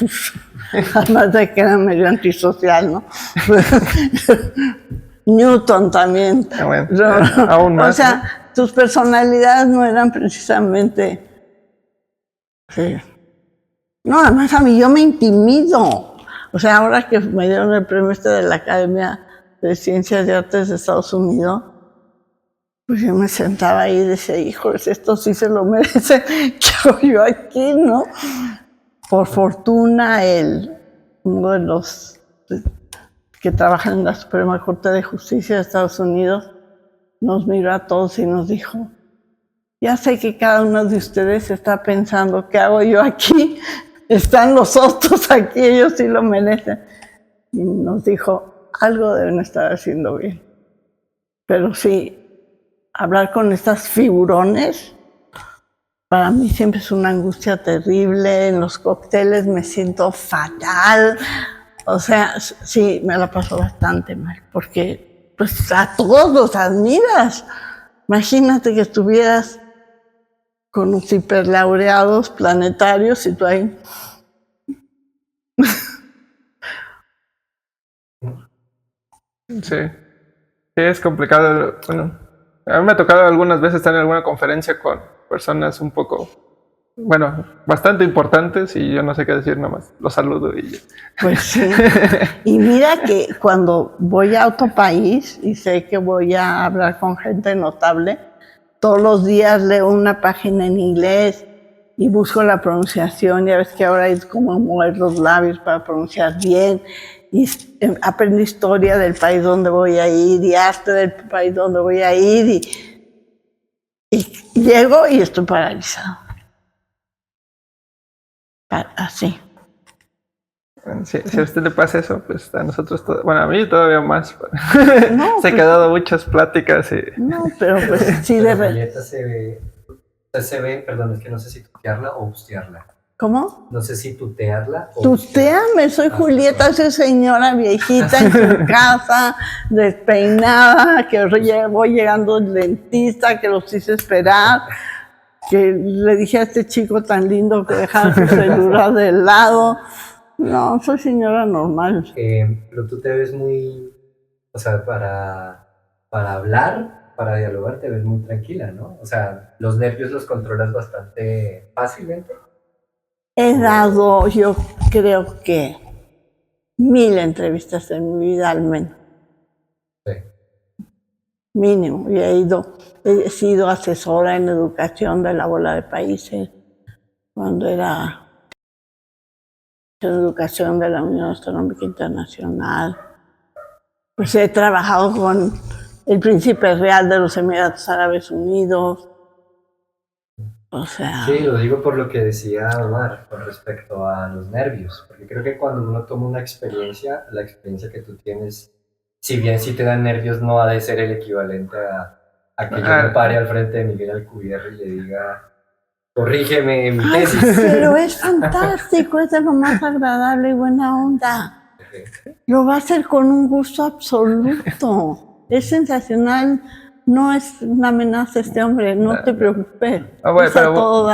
además de que era medio antisocial, ¿no? Newton también. Bueno, aún más. O sea, tus personalidades no eran precisamente. Sí. No, además a mí yo me intimido. O sea, ahora que me dieron el premio de la Academia de Ciencias y Artes de Estados Unidos, pues yo me sentaba ahí y decía, híjoles, esto sí se lo merece. ¿Qué hago yo aquí, no? Por fortuna, uno de los que trabajan en la Suprema Corte de Justicia de Estados Unidos nos miró a todos y nos dijo, ya sé que cada uno de ustedes está pensando, ¿qué hago yo aquí? Están los otros aquí, ellos sí lo merecen. Y nos dijo, algo deben estar haciendo bien. Pero sí, hablar con estas figurones, para mí siempre es una angustia terrible. En los cócteles me siento fatal. O sea, sí, me la paso bastante mal, porque pues a todos los admiras. Imagínate que estuvieras con los hiperlaureados planetarios y tú ahí. Sí, es complicado. Bueno, a mí me ha tocado algunas veces estar en alguna conferencia con personas un poco, bueno, bastante importantes y yo no sé qué decir nomás. Los saludo y ya. Pues sí. Y mira que cuando voy a otro país y sé que voy a hablar con gente notable, todos los días leo una página en inglés y busco la pronunciación. Ya ves que ahora es como mover los labios para pronunciar bien. Y aprendo historia del país donde voy a ir y arte del país donde voy a ir. Y llego y estoy paralizado. Así. Si a usted le pasa eso, pues a nosotros, bueno, a mí todavía más. No, Se han quedado muchas pláticas y... No, pero pues sí debe. Julieta se ve, perdón, es que no sé si tutearla o bustearla. ¿Cómo? No sé si tutearla o Tuteame, soy Julieta, soy señora viejita en su casa, despeinada, que voy llegando al dentista, que los hice esperar, que le dije a este chico tan lindo que dejara su celular de lado. No, soy señora normal. Pero tú te ves muy, o sea, para hablar, para dialogar, te ves muy tranquila, ¿no? O sea, los nervios los controlas bastante fácilmente. He dado, yo creo que 1000 entrevistas en mi vida al menos. Sí. Mínimo. Y he sido asesora en educación de la Bola de Países, cuando era en educación de la Unión Astronómica Internacional. Pues he trabajado con el príncipe real de los Emiratos Árabes Unidos. O sea... Sí, lo digo por lo que decía Omar con respecto a los nervios, porque creo que cuando uno toma una experiencia, la experiencia que tú tienes, si bien sí te dan nervios, no ha de ser el equivalente a que yo me pare al frente de Miguel Alcubierre y le diga, corrígeme mi tesis. Pero es fantástico, es de lo más agradable y buena onda. Lo va a hacer con un gusto absoluto. Es sensacional. No es una amenaza este hombre, no te preocupes. Bueno,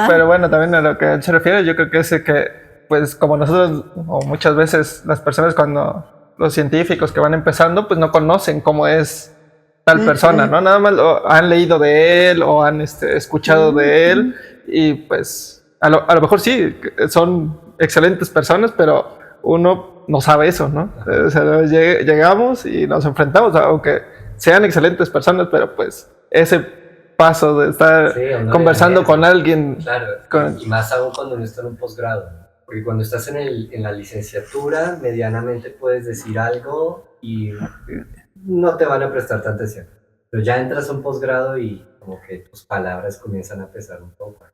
pero bueno, también a lo que se refiere, yo creo que es que, pues como nosotros, o muchas veces las personas cuando, los científicos que van empezando, pues no conocen cómo es tal persona, ¿no? Nada más han leído de él o han escuchado de él y pues a lo mejor sí, son excelentes personas, pero uno no sabe eso, ¿no? O sea, llegamos y nos enfrentamos, aunque sean excelentes personas, pero pues ese paso de estar conversando con alguien... Claro, y más aún cuando uno está en un posgrado, ¿no? Porque cuando estás en la licenciatura, medianamente puedes decir algo y no te van a prestar tanta atención. Pero ya entras a un posgrado y como que tus palabras comienzan a pesar un poco.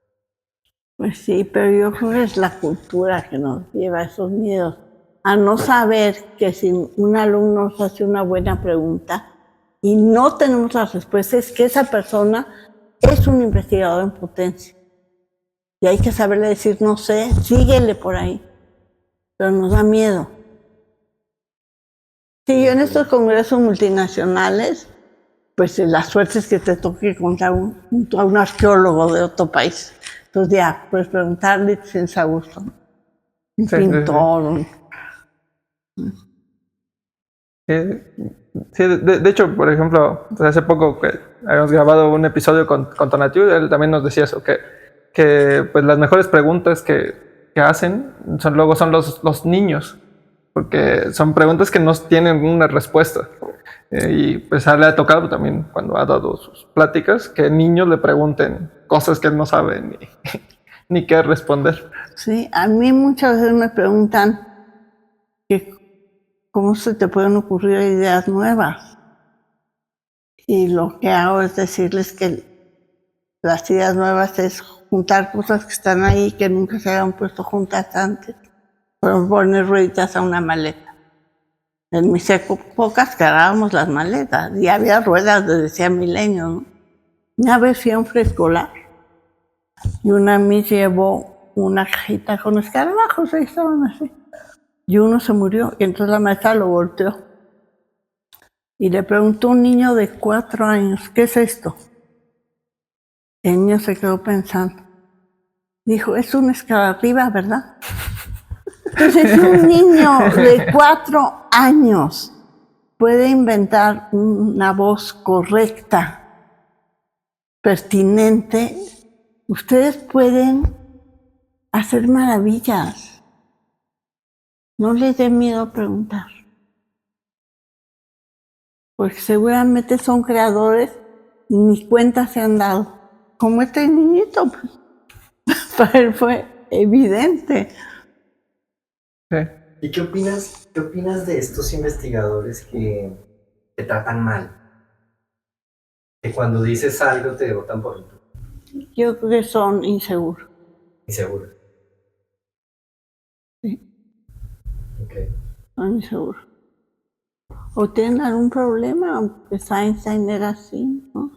Pues sí, pero yo creo que es la cultura que nos lleva a esos miedos. A no saber que si un alumno nos hace una buena pregunta y no tenemos la respuesta, es que esa persona es un investigador en potencia. Y hay que saberle decir, no sé, síguele por ahí. Pero nos da miedo. Sí, yo en estos congresos multinacionales, pues la suerte es que te toque contar a un arqueólogo de otro país. Entonces ya, puedes preguntarle y te sientes a gusto. Un pintor. Sí, de hecho, por ejemplo, pues hace poco que habíamos grabado un episodio con Tonatiu, él también nos decía eso, que pues las mejores preguntas que hacen son los niños, porque son preguntas que no tienen una respuesta. Y pues le ha tocado también cuando ha dado sus pláticas que niños le pregunten cosas que él no sabe ni qué responder. Sí, a mí muchas veces me preguntan que cómo se te pueden ocurrir ideas nuevas. Y lo que hago es decirles que las ideas nuevas es juntar cosas que están ahí que nunca se habían puesto juntas antes. Por poner rueditas a una maleta. En mis épocas cargábamos las maletas y había ruedas desde hacía milenios, ¿no? Una vez fui a un preescolar y una Miss llevó una cajita con escarabajos, ahí estaban así. Y uno se murió y entonces la maestra lo volteó. Y le preguntó a un niño de 4 años, ¿qué es esto? El niño se quedó pensando. Dijo, es un escarabajo, ¿verdad? Entonces un niño de 4 años puede inventar una voz correcta, pertinente. Ustedes pueden hacer maravillas. No les dé miedo preguntar. Porque seguramente son creadores y ni cuenta se han dado. Como este niñito, pues. fue evidente. Sí. ¿Y qué opinas de estos investigadores que te tratan mal? Que cuando dices algo te botan por el tubo. Yo creo que son inseguros. Inseguro. Sí, Ok. son inseguros. O tienen algún problema, aunque Einstein era así, ¿no?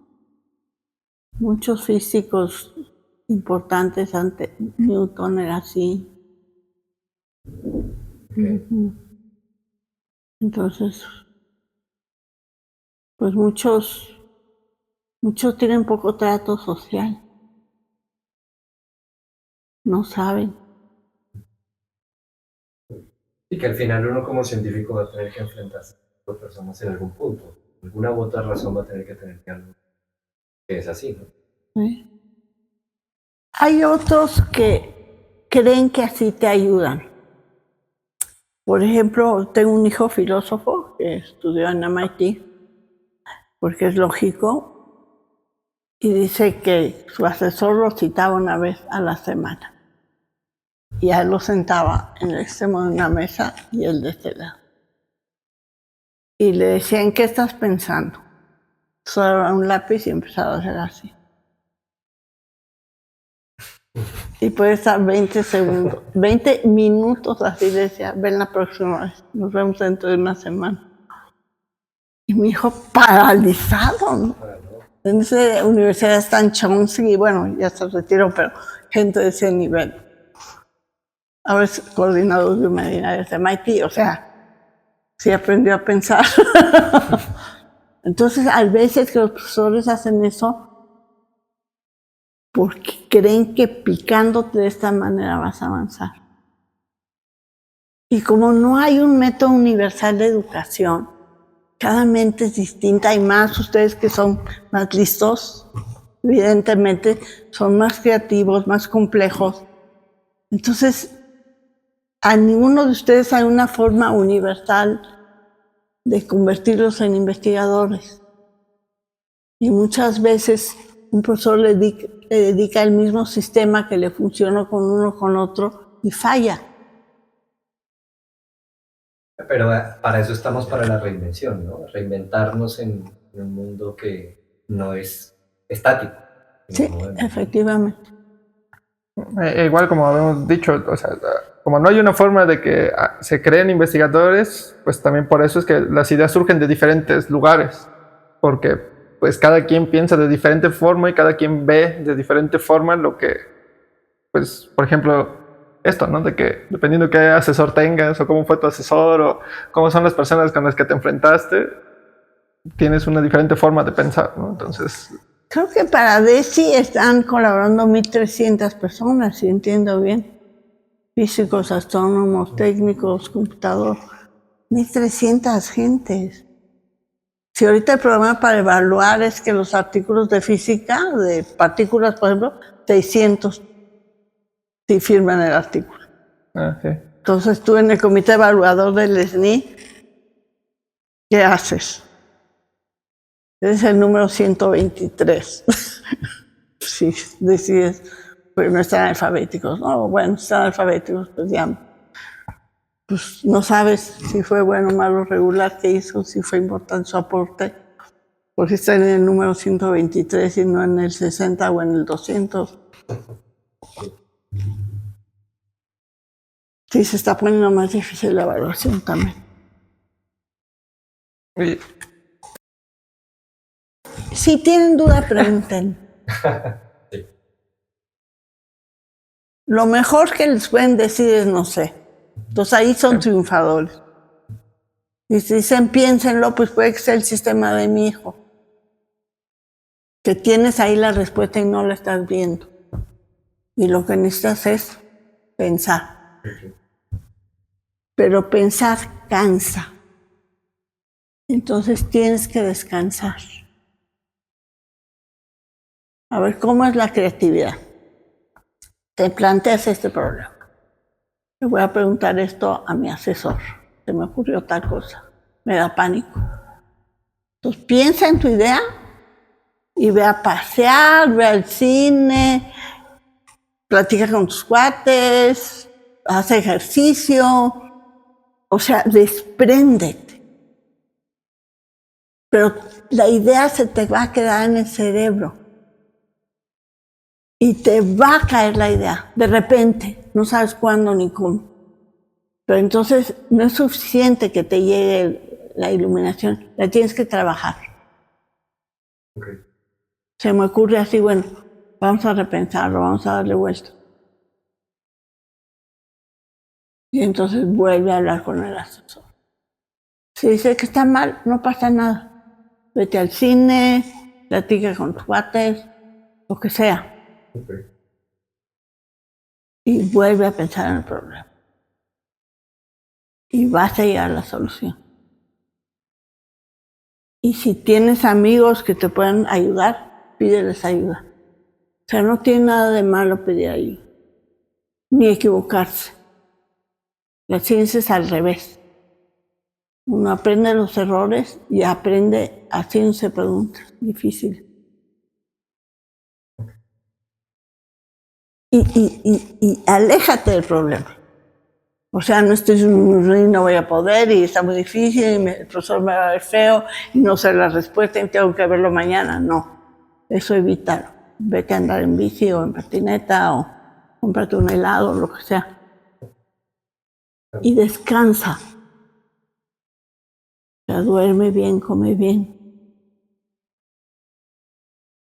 Muchos físicos importantes antes, Newton era así. Okay. Entonces, pues muchos tienen poco trato social. No saben. Y que al final uno como científico va a tener que enfrentarse a las personas en algún punto. Por alguna u otra razón va a tener que tener que algo que es así, ¿no? ¿Sí? Hay otros que creen que así te ayudan. Por ejemplo, tengo un hijo filósofo que estudió en MIT, porque es lógico, y dice que su asesor lo citaba una vez a la semana. Y a él lo sentaba en el extremo de una mesa y él de este lado. Y le decía, ¿en qué estás pensando? Usaba un lápiz y empezaba a hacer así. Y puede estar 20 minutos así, decía, ven la próxima vez, nos vemos dentro de una semana. Y mi hijo paralizado, ¿no? En esa universidad está en Chomsky, y bueno, ya se retiró, pero gente de ese nivel. Ahora es coordinador de humanidades de MIT, o sea, sí aprendió a pensar. Entonces, a veces que los profesores hacen eso porque creen que picándote de esta manera vas a avanzar. Y como no hay un método universal de educación, cada mente es distinta, y más ustedes que son más listos, evidentemente son más creativos, más complejos. Entonces, a ninguno de ustedes hay una forma universal de convertirlos en investigadores. Y muchas veces un profesor le dedica el mismo sistema que le funcionó con uno con otro y falla. Pero para eso estamos para la reinvención, ¿no? Reinventarnos en un mundo que no es estático. Sí, efectivamente. Igual como habíamos dicho, o sea, como no hay una forma de que se creen investigadores, pues también por eso es que las ideas surgen de diferentes lugares, porque pues cada quien piensa de diferente forma y cada quien ve de diferente forma lo que, pues, por ejemplo, esto, ¿no? De que dependiendo qué asesor tengas o cómo fue tu asesor o cómo son las personas con las que te enfrentaste, tienes una diferente forma de pensar, ¿no? Entonces... Creo que para DESI están colaborando 1,300 personas, si entiendo bien. Físicos, astrónomos, técnicos, computadores. 1,300 gentes. Si ahorita el programa para evaluar es que los artículos de física, de partículas, por ejemplo, 600 sí firman el artículo. sí. Entonces tú en el comité evaluador del SNI, ¿qué haces? Eres el número 123. Si decides, pues no están alfabéticos. No, bueno, están alfabéticos, pues ya. Pues no sabes si fue bueno, malo, regular, qué hizo, si fue importante su aporte, porque está en el número 123 y no en el 60 o en el 200. Sí, se está poniendo más difícil la evaluación también. Y... Si tienen duda, pregunten. Sí. Lo mejor que les pueden decir es no sé. Entonces ahí son triunfadores. Y si dicen piénsenlo, pues puede que sea el sistema de mi hijo. Que tienes ahí la respuesta y no la estás viendo. Y lo que necesitas es pensar. Pero pensar cansa. Entonces tienes que descansar. A ver, ¿cómo es la creatividad? Te planteas este problema. Le voy a preguntar esto a mi asesor. Se me ocurrió tal cosa. Me da pánico. Entonces piensa en tu idea y ve a pasear, ve al cine, platica con tus cuates, haz ejercicio, o sea, despréndete. Pero la idea se te va a quedar en el cerebro y te va a caer la idea de repente, no sabes cuándo ni cómo. Pero entonces no es suficiente que te llegue la iluminación, la tienes que trabajar. Okay. Se me ocurre así, bueno, vamos a repensarlo, vamos a darle vuelta. Y entonces vuelve a hablar con el asesor. Si dice que está mal, no pasa nada. Vete al cine, platica con tus cuates, lo que sea. Okay. Y vuelve a pensar en el problema. Y vas a llegar a la solución. Y si tienes amigos que te puedan ayudar, pídeles ayuda. O sea, no tiene nada de malo pedir ayuda, ni equivocarse. La ciencia es al revés. Uno aprende los errores y aprende haciéndose preguntas difíciles. Y aléjate del problema. O sea, no no voy a poder y está muy difícil y el profesor me va a ver feo y no sé la respuesta y tengo que verlo mañana. No, eso evítalo. Vete a andar en bici o en patineta o cómprate un helado o lo que sea. Y descansa. O sea, duerme bien, come bien.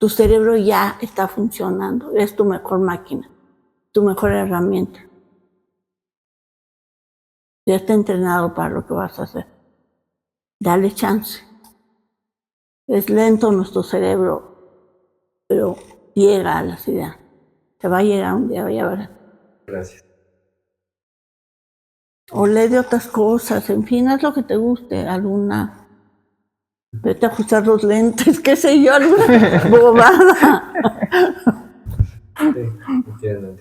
Tu cerebro ya está funcionando, es tu mejor máquina, tu mejor herramienta. Ya está entrenado para lo que vas a hacer. Dale chance. Es lento nuestro cerebro, pero llega a las ideas. Te va a llegar un día, ya verás. Gracias. O lee de otras cosas, en fin, haz lo que te guste, alguna. Vete a ajustar los lentes, qué sé yo, alguna bobada. Sí, entiendo.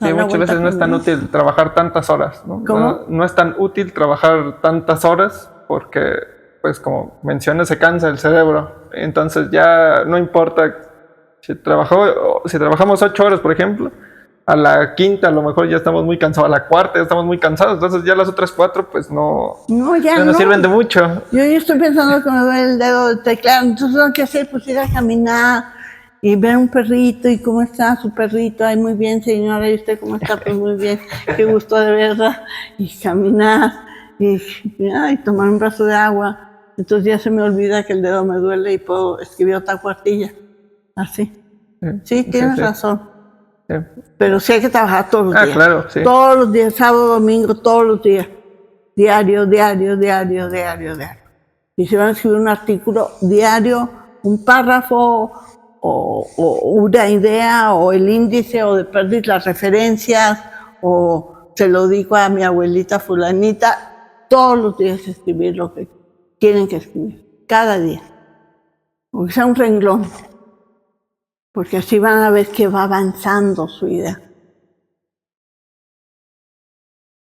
Sí, muchas veces no es tan útil trabajar tantas horas, ¿no? ¿Cómo? No es tan útil trabajar tantas horas porque, pues como mencioné, se cansa el cerebro. Entonces ya no importa si trabajamos 8 horas, por ejemplo, a la quinta a lo mejor ya estamos muy cansados, a la cuarta ya estamos muy cansados, entonces ya las otras 4 pues no nos sirven de mucho. Yo estoy pensando que me duele el dedo de teclado, entonces lo que hacer pues ir a caminar y ver un perrito y cómo está su perrito. Ay, muy bien señora, ¿y usted cómo está? Pues muy bien, qué gusto de verla. Y caminar y tomar un vaso de agua. Entonces ya se me olvida que el dedo me duele y puedo escribir otra cuartilla, así. Sí, tienes razón. Sí. Pero sí hay que trabajar todos los días. Claro, sí. Todos los días, sábado, domingo, todos los días. Diario. Y si van a escribir un artículo diario, un párrafo, o una idea, o el índice, o de perder las referencias, o se lo digo a mi abuelita fulanita, todos los días escribir lo que tienen que escribir, cada día. Aunque sea un renglón. Porque así van a ver que va avanzando su idea.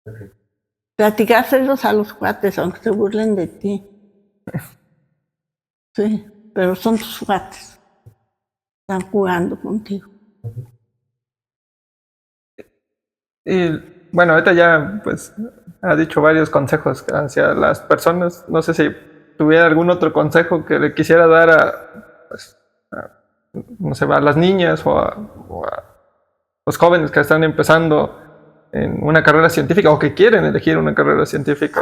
Okay. Platicárselos a los cuates, aunque se burlen de ti. Sí, pero son tus cuates. Están jugando contigo. Y bueno, ahorita ya pues ha dicho varios consejos hacia las personas. No sé si tuviera algún otro consejo que le quisiera dar no sé, a las niñas o a los jóvenes que están empezando en una carrera científica o que quieren elegir una carrera científica.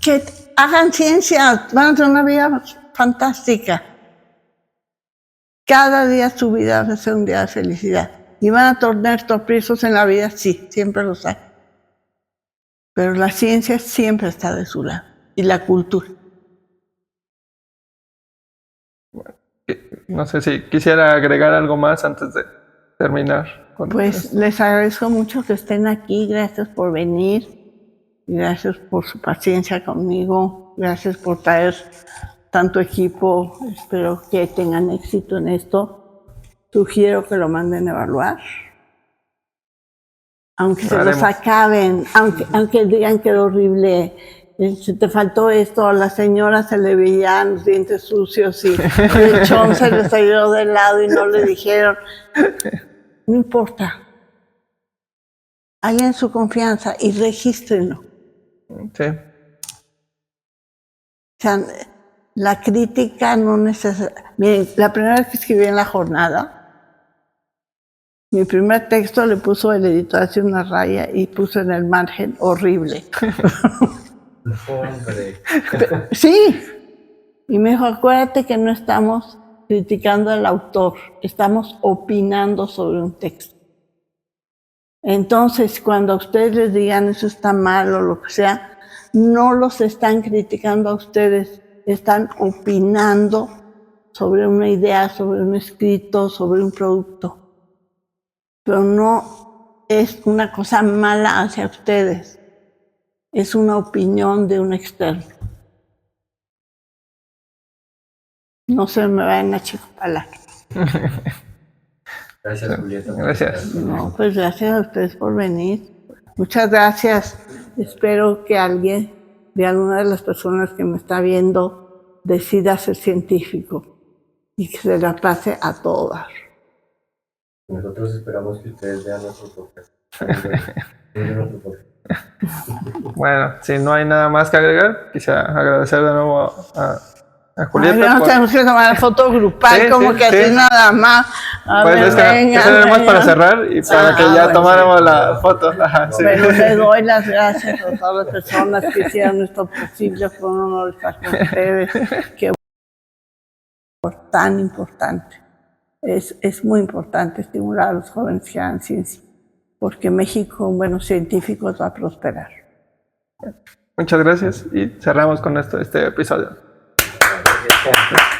Que hagan ciencia, van a tener una vida fantástica. Cada día su vida va a ser un día de felicidad. Y van a tener tropiezos en la vida, sí, siempre los hay. Pero la ciencia siempre está de su lado. Y la cultura. No sé si quisiera agregar algo más antes de terminar. Pues les agradezco mucho que estén aquí, gracias por venir, gracias por su paciencia conmigo, gracias por traer tanto equipo, espero que tengan éxito en esto. Sugiero que lo manden a evaluar, aunque se los acaben, aunque digan que era horrible Si te faltó esto, a la señora se le veían los dientes sucios y el lechón se le salió de lado y no le dijeron. No importa. Hagan su confianza y regístrenlo. Sí. O sea, la crítica no necesariamente... Miren, la primera vez que escribí en La Jornada, mi primer texto le puso el editor hacia una raya y puso en el margen horrible. No, hombre. Sí. Y me dijo, acuérdate que no estamos criticando al autor, estamos opinando sobre un texto. Entonces, cuando a ustedes les digan eso está mal o lo que sea, no los están criticando a ustedes, están opinando sobre una idea, sobre un escrito, sobre un producto. Pero no es una cosa mala hacia ustedes, es una opinión de un externo. No se me vayan a achicalar. Gracias, Julieta. Gracias. No, pues gracias a ustedes por venir. Muchas gracias. Espero que alguien, de alguna de las personas que me está viendo, decida ser científico y que se la pase a todas. Nosotros esperamos que ustedes vean nuestro podcast. Bueno, si no hay nada más que agregar, quisiera agradecer de nuevo a Ay, Julieta. no tenemos que tomar foto grupal, Sí, como sí, que sí. así nada más. A Pues ver, es que venga, eso era más venga. para cerrar y para que ya bueno, tomáramos la foto. Ajá, sí. Pero le doy las gracias a todas las personas que hicieron esto posible. Fue un honor estar con ustedes. Qué tan importante. Es muy importante estimular a los jóvenes que hagan ciencia, porque México con buenos científicos va a prosperar. Muchas gracias y cerramos con este episodio. Gracias.